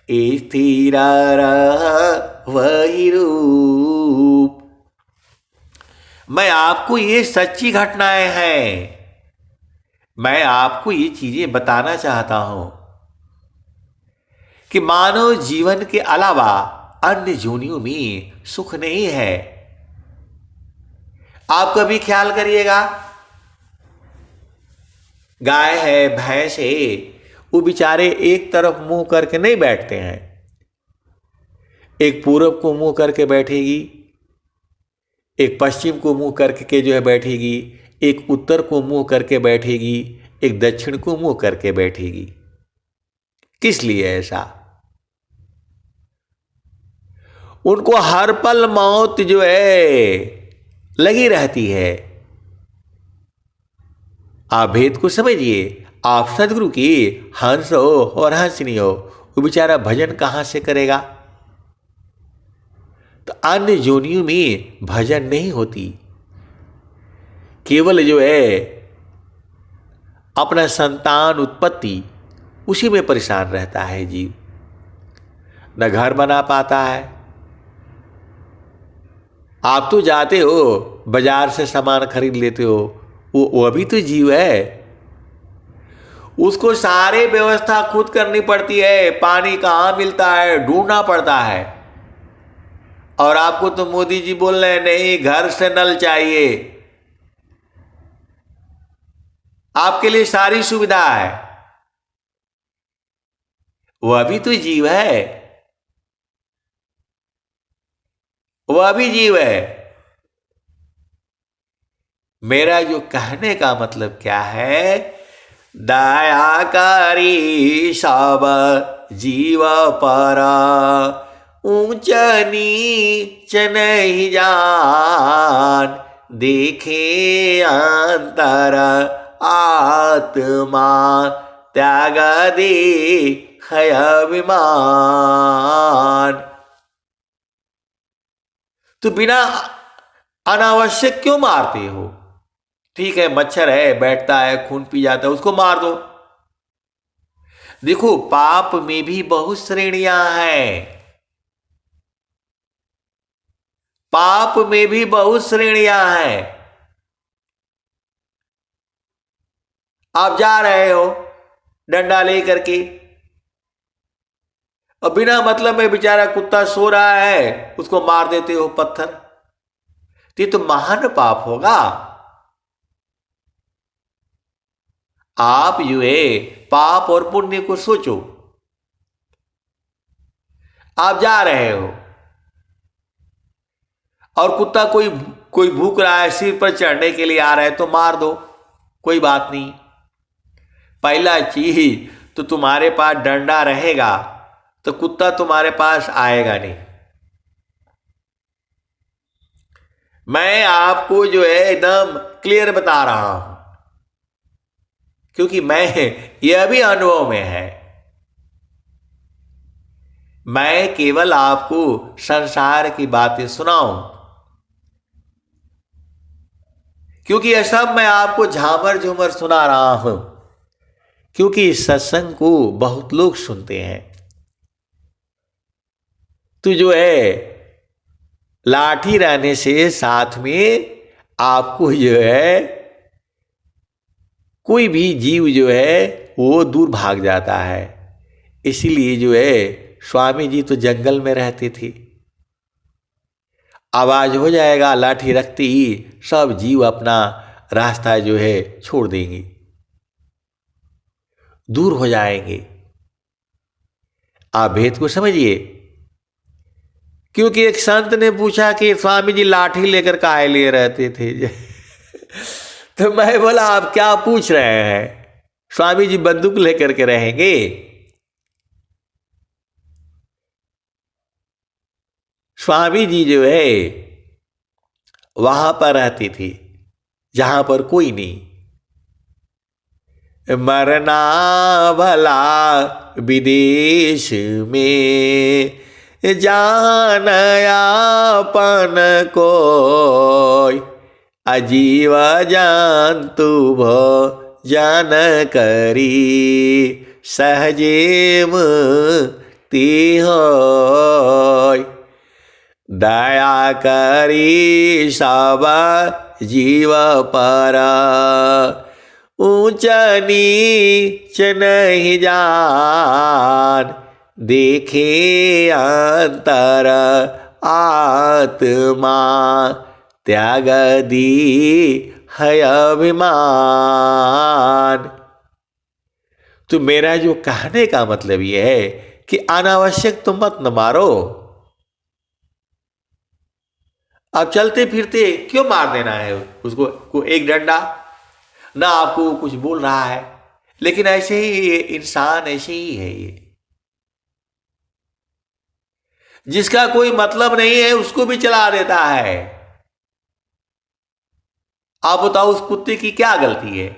Speaker 1: स्थिर वही रूप। मैं आपको ये सच्ची घटनाएं हैं, मैं आपको ये चीजें बताना चाहता हूं कि मानव जीवन के अलावा अन्य जोनियों में सुख नहीं है। आप कभी ख्याल करिएगा, गाय है भैंस है, वो बेचारे एक तरफ मुंह करके नहीं बैठते हैं, एक पूरब को मुंह करके बैठेगी, एक पश्चिम को मुंह करके जो है बैठेगी, एक उत्तर को मुंह करके बैठेगी, एक दक्षिण को मुंह करके बैठेगी। किस लिए ऐसा? उनको हर पल मौत जो है लगी रहती है। आप भेद को समझिए। आप सदगुरु की हंस हो और हंसनी हो, वो बेचारा भजन कहां से करेगा? तो अन्य जोनियों में भजन नहीं होती, केवल जो है अपना संतान उत्पत्ति उसी में परेशान रहता है जीव। न घर बना पाता है। आप तो जाते हो बाजार से सामान खरीद लेते हो, वो भी तो जीव है, उसको सारी व्यवस्था खुद करनी पड़ती है, पानी कहाँ मिलता है ढूंढना पड़ता है। और आपको तो मोदी जी बोल रहे हैं नहीं घर से नल चाहिए, आपके लिए सारी सुविधा है। वह भी तो जीव है, वह भी जीव है। मेरा जो कहने का मतलब क्या है, दयाकारी सब जीव पर, ऊंच नीच नहीं जान, देखे अंतर आत्मा, त्याग दे है अभिमान। तो बिना अनावश्यक क्यों मारते हो? ठीक है, मच्छर है, बैठता है, खून पी जाता है, उसको मार दो। देखो, पाप में भी बहुत श्रेणियां हैं। पाप में भी बहुत श्रेणियां हैं। आप जा रहे हो डंडा लेकर के, और बिना मतलब में बेचारा कुत्ता सो रहा है, उसको मार देते हो पत्थर। ये तो महान पाप होगा। आप जो है पाप और पुण्य को सोचो। आप जा रहे हो और कुत्ता कोई कोई भूख रहा है, सिर पर चढ़ने के लिए आ रहा है, तो मार दो, कोई बात नहीं। पहला चीज तो तुम्हारे पास डंडा रहेगा तो कुत्ता तुम्हारे पास आएगा नहीं। मैं आपको जो है एकदम क्लियर बता रहा हूं, क्योंकि मैं यह भी अनुभव में है। मैं केवल आपको संसार की बातें सुनाऊं, क्योंकि यह सब मैं आपको झामर झूमर सुना रहा हूं, क्योंकि इस सत्संग को बहुत लोग सुनते हैं। तो जो है लाठी रहने से साथ में आपको जो है कोई भी जीव जो है वो दूर भाग जाता है। इसीलिए जो है स्वामी जी तो जंगल में रहते थे। आवाज हो जाएगा लाठी रखते ही सब जीव अपना रास्ता जो है छोड़ देंगे, दूर हो जाएंगे। आप भेद को समझिए। क्योंकि एक संत ने पूछा कि स्वामी जी लाठी लेकर काहे लिए रहते थे? तो मैं बोला, आप क्या पूछ रहे हैं? स्वामी जी बंदूक लेकर के रहेंगे? स्वामी जी जो है वहां पर रहती थी जहां पर कोई नहीं। मरना भला विदेश में, जान यापन कोई, अजीव जंतु भो जन करी, सहजे मुक्ति होय। दया करी सब जीव पर, ऊंच नीच नहीं जान, देखे अंतर आत्मा, त्याग दी है अभिमान। तो मेरा जो कहने का मतलब यह है कि अनावश्यक तुम मत न मारो। अब चलते फिरते क्यों मार देना है उसको को एक डंडा? ना आपको कुछ बोल रहा है, लेकिन ऐसे ही ये इंसान ऐसे ही है। ये जिसका कोई मतलब नहीं है उसको भी चला देता है। आप बताओ उस कुत्ते की क्या गलती है?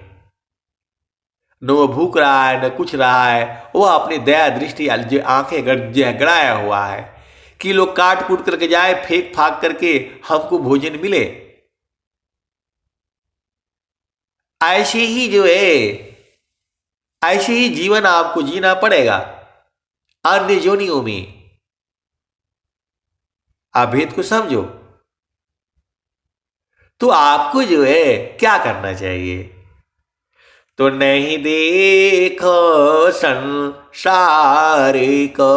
Speaker 1: न वो भूख रहा है न कुछ रहा है, वो अपनी दया दृष्टि जो आंखें गड़ाया हुआ है कि लोग काट कूट करके जाए, फेंक फाक करके हमको भोजन मिले। ऐसे ही जो है ऐसे ही जीवन आपको जीना पड़ेगा अन्य योनियों में। आप भेद को समझो। तो आपको जो है क्या करना चाहिए? तो नहीं देखो संसार को,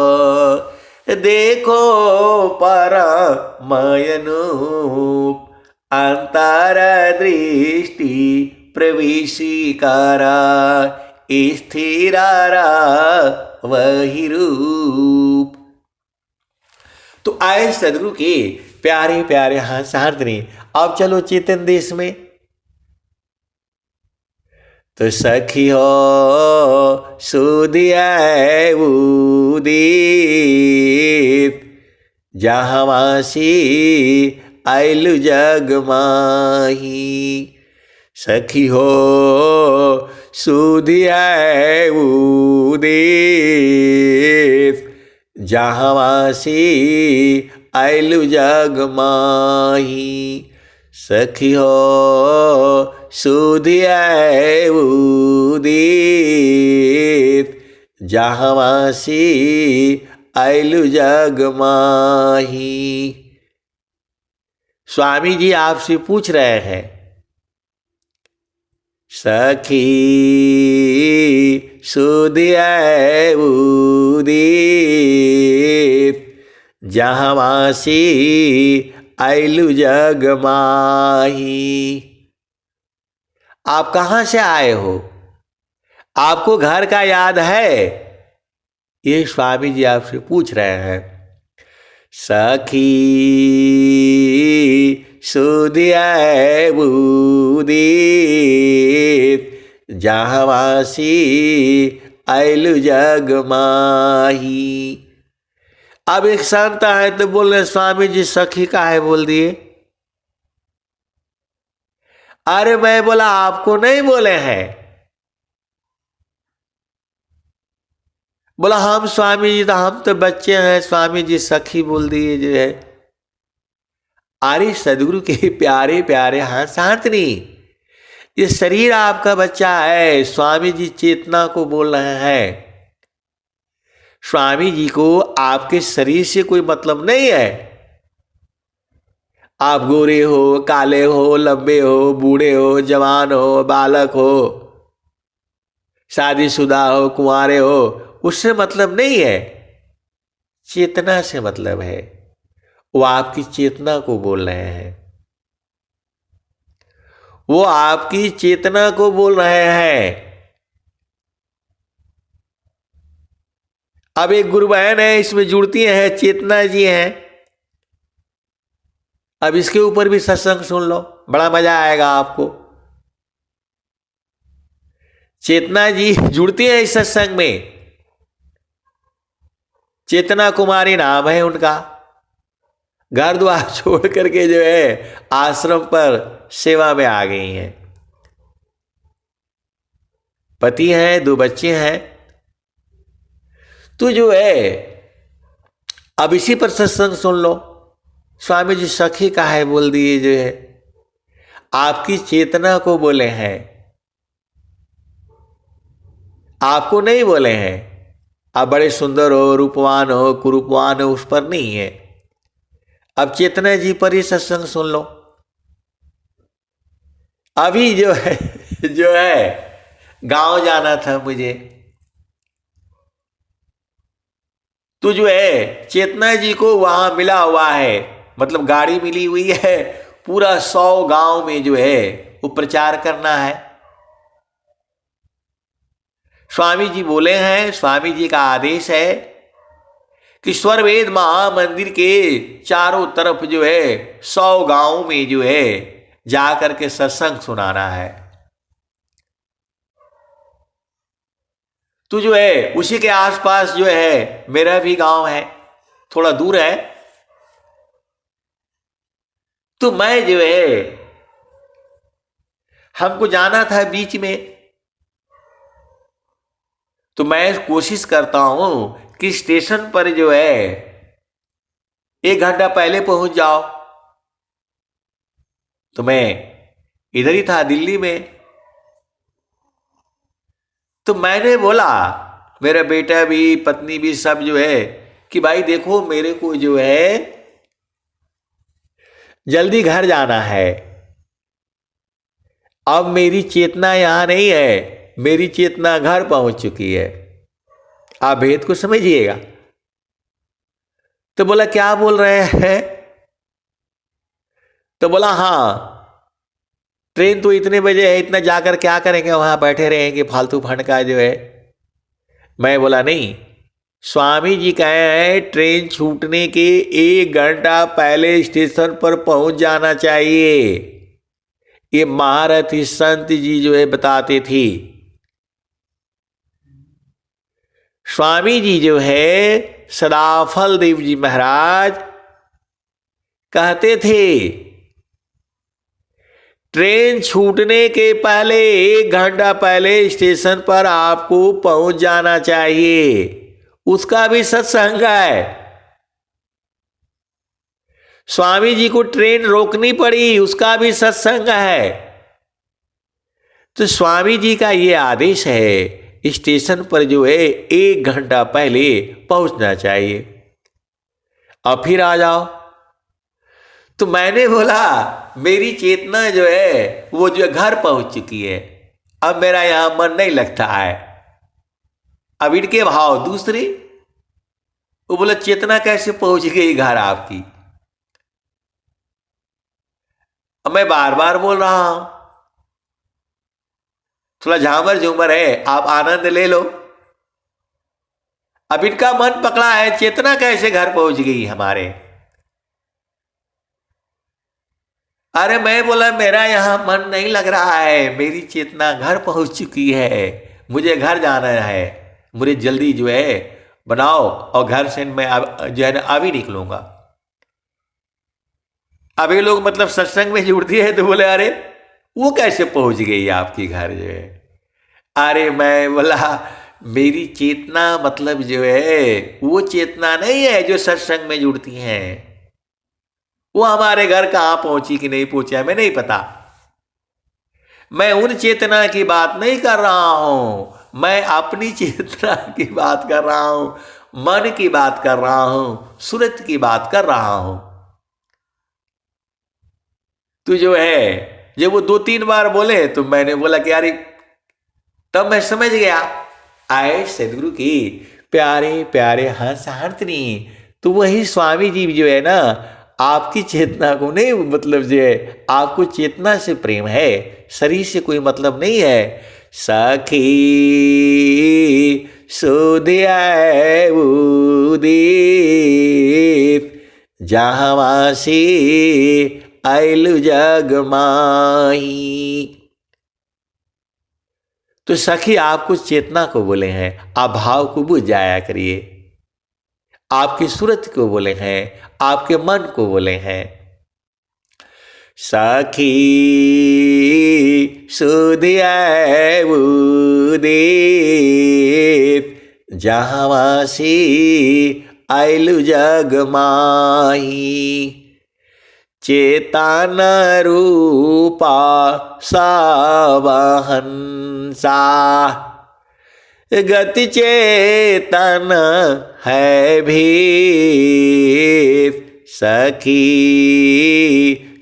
Speaker 1: देखो परमयनूप, अंतर दृष्टि प्रवेशी करा, स्थिर वही रूप। तो आए सदगुरु के प्यारे प्यारे हंसार्दनी, अब चलो चेतन देश में। तो सखी हो सुदिया उदित, जहावासी आइलु जग माही। सखी हो सुधिया वो देश जहाँ से आइलु जग माही। सखी हो सुधिया वो देश जहाँ से आइलु जग माही। स्वामी जी आपसे पूछ रहे हैं, सखी सुधिया वो देश जहाँ से आइलु जग माही। आप कहाँ से आए हो? आपको घर का याद है? ये स्वामी जी आपसे पूछ रहे हैं। सखी सुधिया वो देश जहाँ से आइलु जग माही। अब एक संत है तो बोल रहे स्वामी जी सखी का है बोल दिए। अरे मैं बोला आपको नहीं बोले हैं। बोला हम स्वामी जी तो हम तो बच्चे हैं, स्वामी जी सखी बोल दिए जो है। अरे सदगुरु के प्यारे प्यारे हाँ शांतनी, ये शरीर आपका बच्चा है, स्वामी जी चेतना को बोल रहे हैं। स्वामी जी को आपके शरीर से कोई मतलब नहीं है। आप गोरे हो, काले हो, लंबे हो, बूढ़े हो, जवान हो, बालक हो, शादीशुदा हो, कुंवारे हो, उससे मतलब नहीं है। चेतना से मतलब है। वो आपकी चेतना को बोल रहे हैं। वो आपकी चेतना को बोल रहे हैं। अब एक गुरु बहन है, इसमें जुड़ती है, चेतना जी हैं। अब इसके ऊपर भी सत्संग सुन लो, बड़ा मजा आएगा आपको। चेतना जी जुड़ती है इस सत्संग में। चेतना कुमारी नाम है उनका। घर द्वार छोड़ करके जो है आश्रम पर सेवा में आ गई हैं। पति हैं, 2 बच्चे हैं। तो जो है अब इसी पर सत्संग सुन लो। स्वामी जी सखी का है बोल दिए जो है। आपकी चेतना को बोले हैं, आपको नहीं बोले हैं। आप बड़े सुंदर हो, रूपवान हो, कुरूपवान हो, उस पर नहीं है। अब चेतना जी पर ही सत्संग सुन लो। अभी जो है गांव जाना था मुझे, तो जो है चेतना जी को वहां मिला हुआ है, मतलब गाड़ी मिली हुई है, पूरा 100 गांव में जो है वो प्रचार करना है। स्वामी जी बोले हैं, स्वामी जी का आदेश है कि स्वरवेद महामंदिर के चारों तरफ जो है 100 गांव में जो है जाकर के सत्संग सुनाना है। तो जो है उसी के आसपास जो है मेरा भी गांव है, थोड़ा दूर है। तो मैं जो है हमको जाना था बीच में। तो मैं कोशिश करता हूं कि स्टेशन पर जो है 1 घंटा पहले पहुंच जाओ। तो मैं इधर ही था दिल्ली में। तो मैंने बोला, मेरा बेटा भी, पत्नी भी, सब जो है कि भाई देखो मेरे को जो है जल्दी घर जाना है। अब मेरी चेतना यहां नहीं है, मेरी चेतना घर पहुंच चुकी है। आप भेद को समझिएगा। तो बोला क्या बोल रहे हैं? तो बोला हाँ, ट्रेन तो इतने बजे है, इतना जाकर क्या करेंगे, वहां बैठे रहेंगे फालतू फंड का जो है। मैं बोला नहीं, स्वामी जी कहे हैं ट्रेन छूटने के 1 घंटा पहले स्टेशन पर पहुंच जाना चाहिए। ये महारथी संत जी जो है बताते थे। स्वामी जी जो है सदाफल देव जी महाराज कहते थे ट्रेन छूटने के पहले 1 घंटा पहले स्टेशन पर आपको पहुंच जाना चाहिए, उसका भी सत्संग है। स्वामी जी को ट्रेन रोकनी पड़ी, उसका भी सत्संग है। तो स्वामी जी का ये आदेश है, स्टेशन पर जो है 1 घंटा पहले पहुंचना चाहिए। अब फिर आ जाओ। तो मैंने बोला मेरी चेतना जो है वो जो घर पहुंच चुकी है, अब मेरा यहां मन नहीं लगता है। अब इनके भाव दूसरे, वो बोला चेतना कैसे पहुंच गई घर आपकी? अब मैं बार बार बोल रहा हूं, थोड़ा झामर झूमर है, आप आनंद ले लो। अब इनका मन पकड़ा है, चेतना कैसे घर पहुंच गई हमारे? अरे मैं बोला मेरा यहां मन नहीं लग रहा है, मेरी चेतना घर पहुंच चुकी है, मुझे घर जाना है, मुझे जल्दी जो है बनाओ और घर से मैं जो है ना अभी निकलूंगा। अभी लोग मतलब सत्संग में जुड़ती है तो बोले अरे वो कैसे पहुंच गई आपकी घर जो है? अरे मैं बोला मेरी चेतना मतलब जो है वो चेतना नहीं है जो सत्संग में जुड़ती हैं। वो हमारे घर कहाँ पहुंची कि नहीं पहुंची हमें नहीं पता। मैं उन चेतना की बात नहीं कर रहा हूं, मैं अपनी चेतना की बात कर रहा हूं, मन की बात कर रहा हूं, सूरत की बात कर रहा हूं। तू जो है जब वो 2-3 बार बोले तो मैंने बोला कि यार, तब मैं समझ गया आए सदगुरु की प्यारे प्यारे हंस हंसनी। तो वही स्वामी जी जो है ना आपकी चेतना को नहीं, मतलब जो है आपको चेतना से प्रेम है, शरीर से कोई मतलब नहीं है। सखी सुधिया उदीप जहावासी आइलु जग माही। तो सखी आपको चेतना को बोले हैं, आप भाव को बुझ जाया करिए। आपकी सूरत को बोले हैं, आपके मन को बोले हैं। सखी सुधिया उदीप जहावासी आइलु जग माही। चेतन रूपा सावहंसा गति चेतन है भी। सखी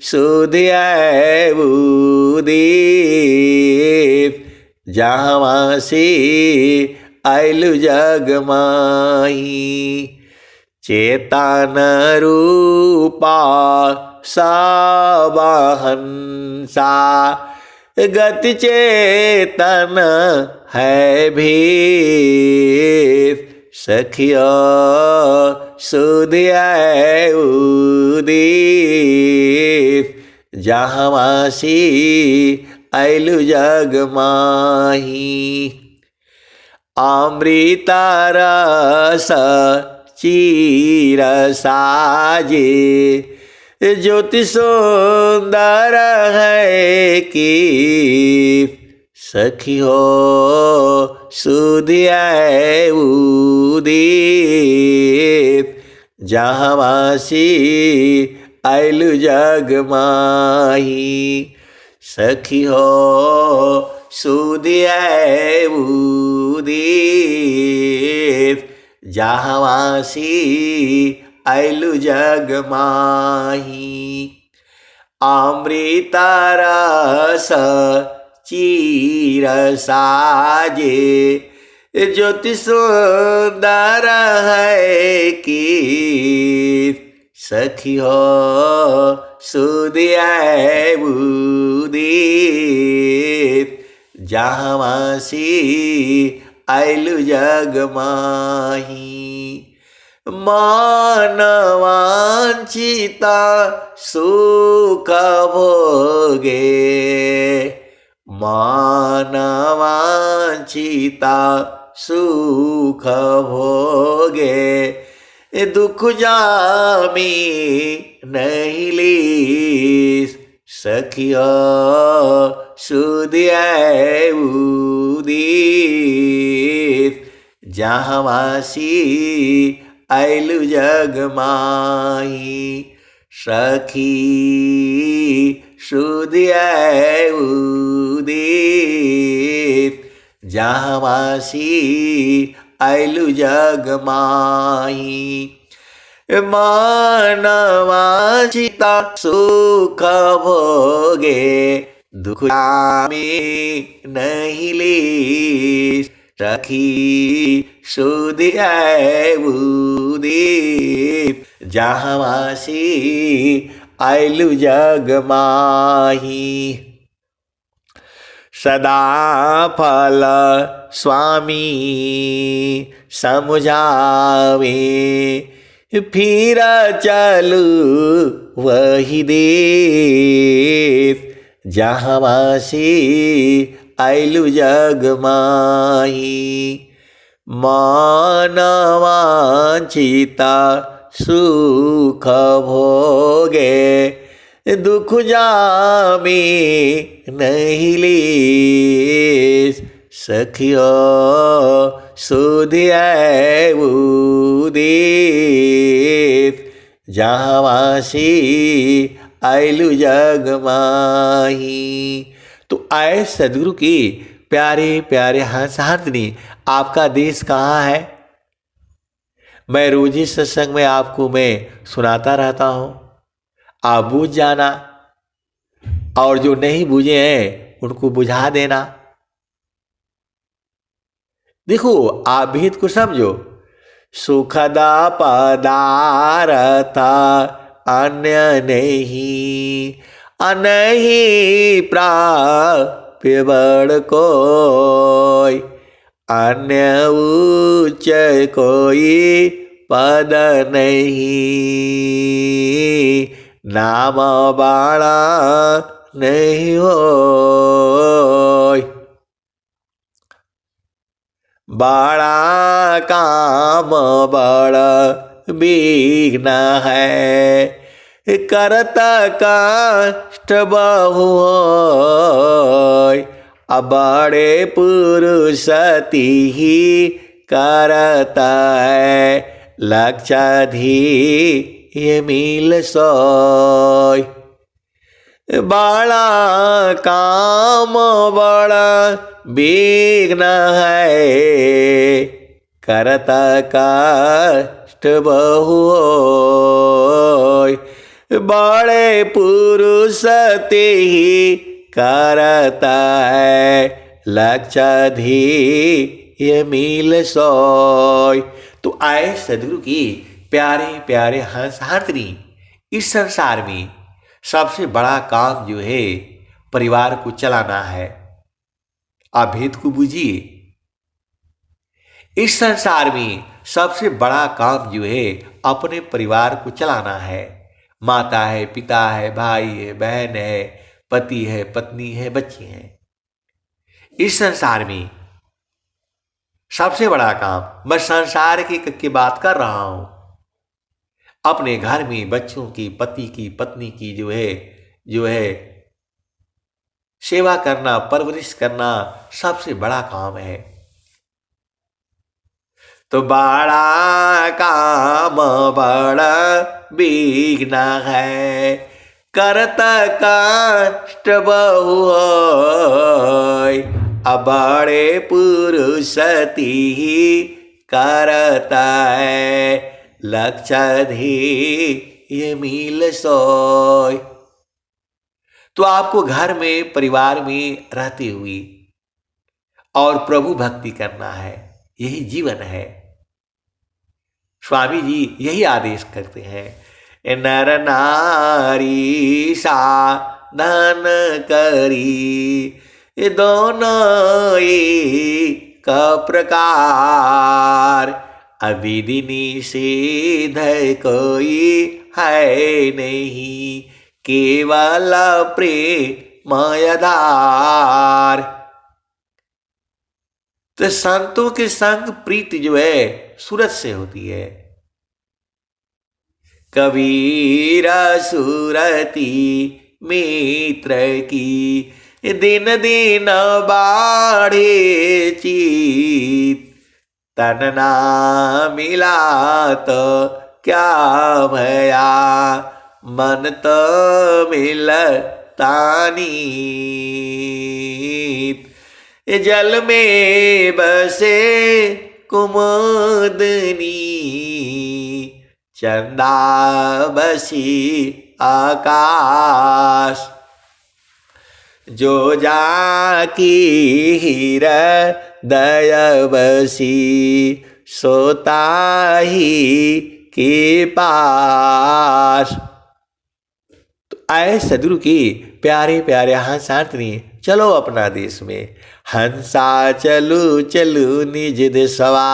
Speaker 1: सुधिया उदीप जहावासी आइलु जग माही। चेतन रूपा सावहंसा गति चेतन है भी। सखिया सुधिया उदीप जहावासी आइलु जग माही। अमृता रस चीर साजे ज्योति सुंदर है कि। सखी हो सुधिया उदीप जहावासी आइलु जग माही। सखी हो सुधिया उदीप जहावासी आइलु जग माही। अमृता रस चीर साजे ज्योति सुंदर है कि। सखी हो सुधिया उदीप जहावासी आइलु जग माही। मानवांचिता सुख भोगे मानवांचिता सुख भोगे। दुख जामी नहीं ली सखियो सुदिया उदित जहाँवासी आइलु जग माही सखी सुदिया उदित जहाँवासी आइलु जग माही मानवा चिता सुख भोगे दुख में नहीं ले सखी सुदिया उदित जहाँवासी आइलु जग माही सदा फल स्वामी समझावे फिर चलू वही देश जहाँवासी आइलु जग माही मानवांछिता सुख भोगे दुख जामे नहीं लेस सखियो सुदिया उदित जहाँवासी आइलु जग माही। तो आए सदगुरु की प्यारे प्यारे हंसहार्दिनी, आपका देश कहाँ है? मैं रोज ही सत्संग में आपको मैं सुनाता रहता हूँ, आप बूझ जाना और जो नहीं बूझे हैं उनको बुझा देना। देखो, आप भेद को समझो। सुखदा पदार्थ अन्य नहीं, अनहि प्राप्य बड़ कोई, अन्य उच्च कोई पद नहीं, नाम बाड़ा नहीं होय। बड़ा काम बड़ा विघ्न है, करत कष्ट बहु होय, बड़े पुरुष तिहि करता है, लक्षाधि ये मिल सोय। बड़ा काम बड़ा विघ्न है, करता कष्ट बहु होय, बड़े पुरुष तेहि करता है, लक्षाधि ये मिल सोय। तो आए सदगुरु की प्यारे प्यारे हंसहार्दिनी, इस संसार में सबसे बड़ा काम जो है परिवार को चलाना है। आप भेद को बूझिए। इस संसार में सबसे बड़ा काम जो है अपने परिवार को चलाना है। माता है, पिता है, भाई है, बहन है, पति है, पत्नी है, बच्चे हैं। इस संसार में सबसे बड़ा काम, मैं संसार की बात कर रहा हूं, अपने घर में बच्चों की, पति की, पत्नी की जो है सेवा करना, परवरिश करना सबसे बड़ा काम है। तो बड़ा काम बड़ा विघ्न है, करता कष्ट बहु होय, बड़े पुरुष तिहि करता है, लक्षाधि ये मिल सोय। तो आपको घर में, परिवार में रहते हुए और प्रभु भक्ति करना है, यही जीवन है। स्वामी जी यही आदेश करते हैं, नर नारी साधन करी दोनों एक प्रकार, अविधि निषेध कोई है नहीं, केवल प्रेमयधार। तो संतों के संग प्रीति जो है सूरज से होती है। कबीर सुरती मित्र की, दिन दिन बाढ़े चित, तन ना मिला तो क्या भया, मन तो मिलता नीत। जल में बसे कुमुदनी, चंदा बसी आकाश, जो जाकी हृदय बसी, सोता ही के पास। तो आए सदगुरु की प्यारे प्यारे हंसातनी, चलो अपना देश में, हंसा चलू चलू निज देशवा,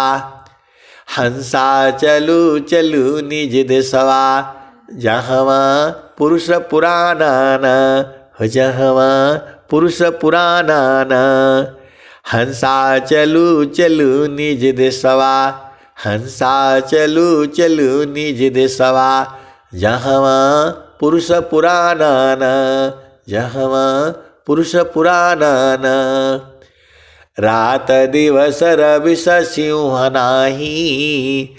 Speaker 1: हंसा चलू चलू निज देशवा, जहवा पुरुष पुराना न हो, जहवा पुरुष पुराना न। हंसा चलू चलू निज देशवा, हंसा चलू चलू निज देशवा, जहवा पुरुष पुराना न, जहवा पुरुष पुराना न। रात दिवस रवि सिंह नाही,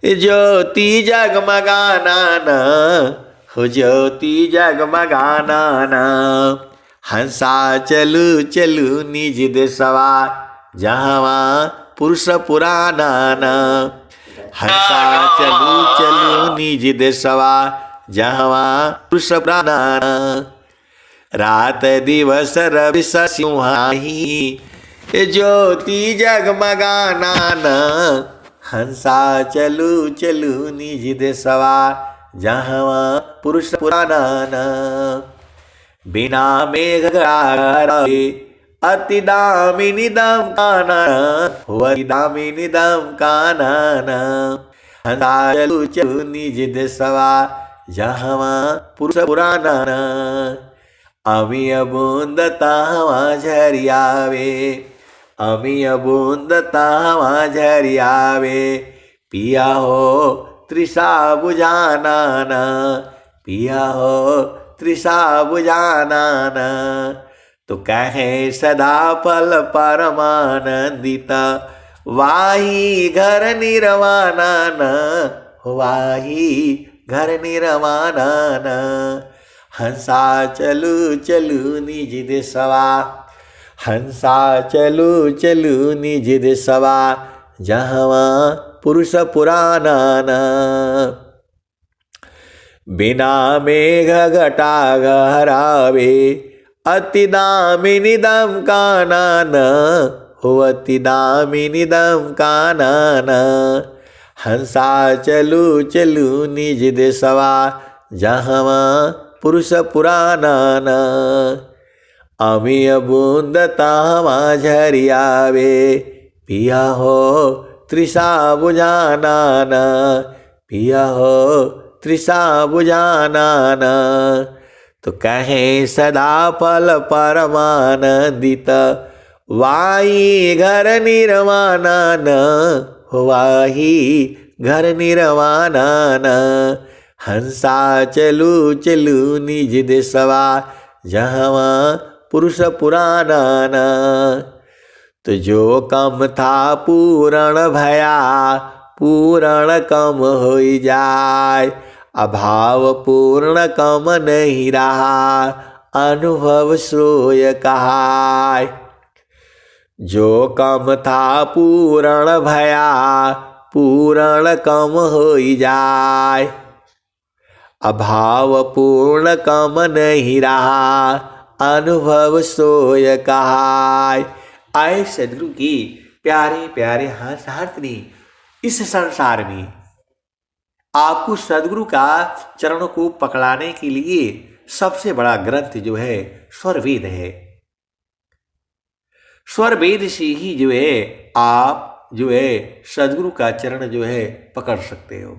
Speaker 1: ज्योति जगमगाना न हो, ज्योति जगमगाना न। हंसा चलू चलू निज देशवा, जहवा पुरुष पुराना न। हंसा चलू चलू निज देशवा, जहवा पुरुष पुराना न। रात दिवस रवि सिंह नाही, ज्योति जगमगाना न। हंसा चलू चलू निज देशवा, जहवा पुरुष पुराना न। बिना मेघ गराए अति दामिनी दम काना, अति दामिनी दम काना न। हंसा चलू चलू निज देशवा, जहवा पुरुष पुराना न। अमी बूंद तावा झरियावे, अमी बूंद तावा झरियावे, पिया हो तृषा बुझाना न, पिया हो तृषा बुझाना न। तो कहे सदा फल परमानंदित, वाही घर निर्वाणा न, वाही घर निर्वाणा न। हंसा चलू चलू निज देशवा, हंसा चलू चलू निज देशवा, जहवा पुरुष पुराना न। बिना मेघ घटा गहरावे, अति दामिनी दम काना न, हो अति दामिनी दम काना न। हंसा चलू चलू निज देशवा, जहवा पुरुष पुराना न। अमी बूंद तावा झरियावे, पिया हो तृषा बुझाना न, पिया हो तृषा बुझाना न। तो कहे सदा फल परमानंदित, वाही घर निर्वाणा न, वाही घर निर्वाणा न। हंसा चलू चलू निज देशवा, जहवा पुरुष पुराना न। तो जो कम था पूरण भया, पूरण कम हो जाए, अभाव पूर्ण कम नहीं रहा, अनुभव श्रोय कहाय। जो कम था पूरण भया, पूरण कम हो जाए, अभाव पूर्ण कम नहीं रहा, अनुभव सोय कहाय। आए सदगुरु की प्यारे प्यारे हंसनी, इस संसार में आपको सदगुरु का चरणों को पकड़ाने के लिए सबसे बड़ा ग्रंथ जो है स्वर वेद है। स्वर वेद से ही जो है आप जो है सदगुरु का चरण जो है पकड़ सकते हो,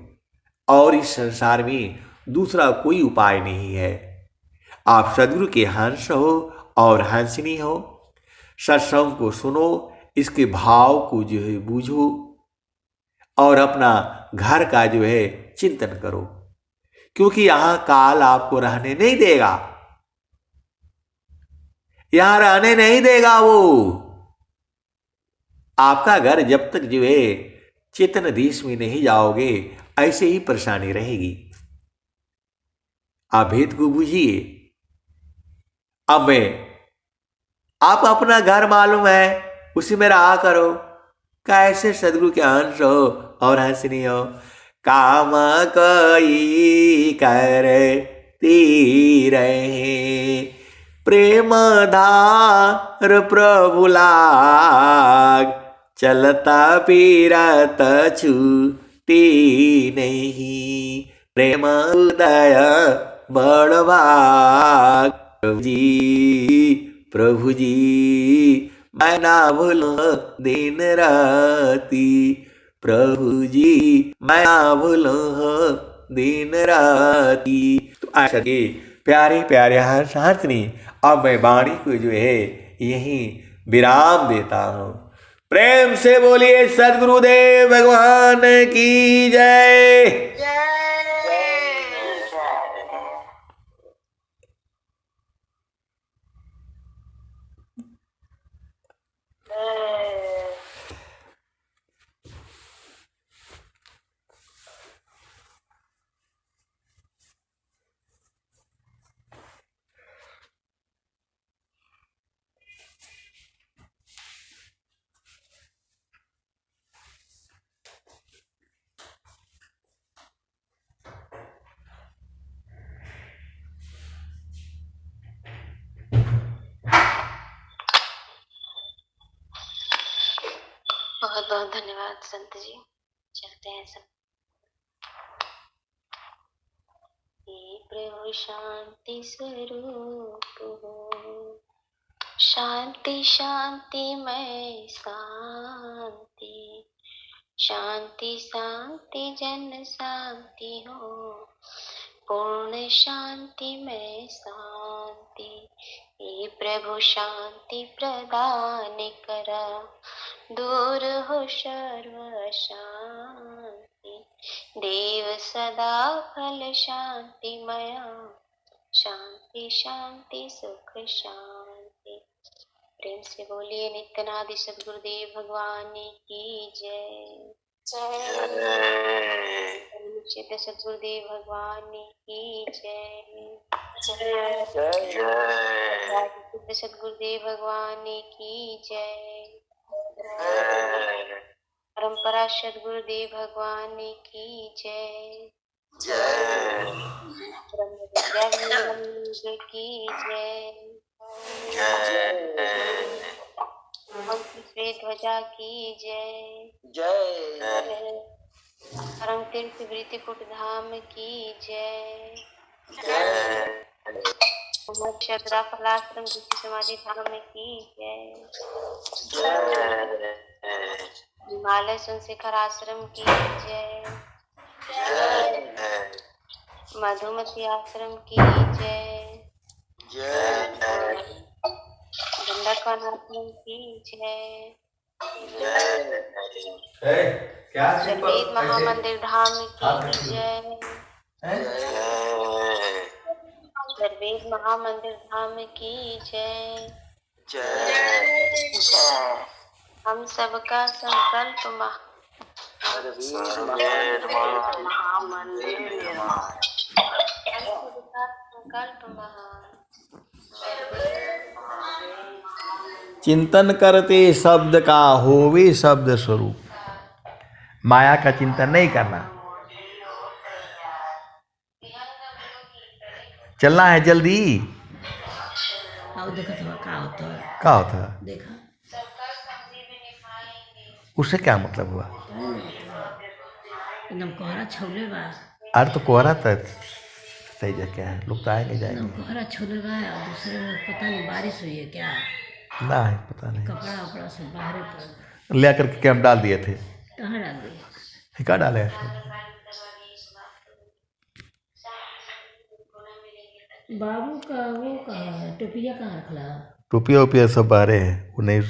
Speaker 1: और इस संसार में दूसरा कोई उपाय नहीं है। आप सदगुरु के हंस हो और हंसनी हो, सत्संग को सुनो, इसके भाव को जो है बूझो और अपना घर का जो है चिंतन करो, क्योंकि यहाँ काल आपको रहने नहीं देगा। यहां रहने नहीं देगा वो। आपका घर जब तक जो है चेतन देश में नहीं जाओगे ऐसे ही परेशानी रहेगी। आप भेद को बुझिए। अब मैं आप अपना घर मालूम है उसी में रहा करो। कैसे सदगुरु के अंश हो और हंसनी हो। काम कई करती रहे प्रेम धार प्रभु लाग चलता फिरत छूटी नहीं प्रेम उदय बड़भाग प्रभु जी मैं ना भूलो दिन राती प्रभु जी मैं ना भूलो दिन राती। तो ऐसा के प्यारे प्यारे हर्षार्थनी अब मैं वाणी को जो है यही विराम देता हूँ। प्रेम से बोलिए सद्गुरुदेव भगवान की जय।
Speaker 2: बहुत बहुत धन्यवाद संत जी। चलते हैं सब। हे प्रभु शांति स्वरूप हो शांति शांति में शांति शांति शांति जन शांति हो पूर्ण शांति में शांति। हे प्रभु शांति प्रदान करा दूर हो सर्व शांति देव सदा फल शांति मया शांति शांति सुख शांति। प्रेम से बोलिए नित्यनादि सद्गुरुदेव भगवान की जय। नित्य सद्गुरुदेव भगवान की जय। नित्य सद्गुरुदेव भगवान की जय। परंपरा सद्गुरुदेव भगवान की जय। ब्रह्म विद्या की जय। श्वेत ध्वजा की जय। परम तीर्थ वृत्ति कुट धाम की जय। शद्रा फलाश्रम ऋषि समाधि धाम की जय। हिमालय चंद्रशेखर आश्रम की जय। मधुमती आश्रम की जय। गंडकवन आश्रम की जय। जगदीश महामंदिर धाम की जय। दरवेद महामंदिर धाम की जय। हम सबका संकल्प
Speaker 1: चिंतन करते शब्द का होवे शब्द स्वरूप। माया का चिंतन नहीं करना। चलना है जल्दी। क्या होता है
Speaker 3: देखा
Speaker 1: उससे क्या मतलब हुआ।
Speaker 3: एकदम कोहरा छौले बा।
Speaker 1: अरे तो कोहरा तो सही जगह है लोग तो आएंगे जाएंगे।
Speaker 3: एकदम कोहरा छौले बा और दूसरे में पता नहीं बारिश हुई है क्या।
Speaker 1: ना है पता नहीं।
Speaker 3: कपड़ा वपड़ा सब बाहर पर
Speaker 1: ले करके कैंप डाल दिए थे।
Speaker 3: कहाँ डाल दिए।
Speaker 1: क्या डाले
Speaker 3: बाबू का वो कहाँ है टोपिया कहाँ रखला।
Speaker 1: टोपिया वोपिया सब बाहरे है वो नहीं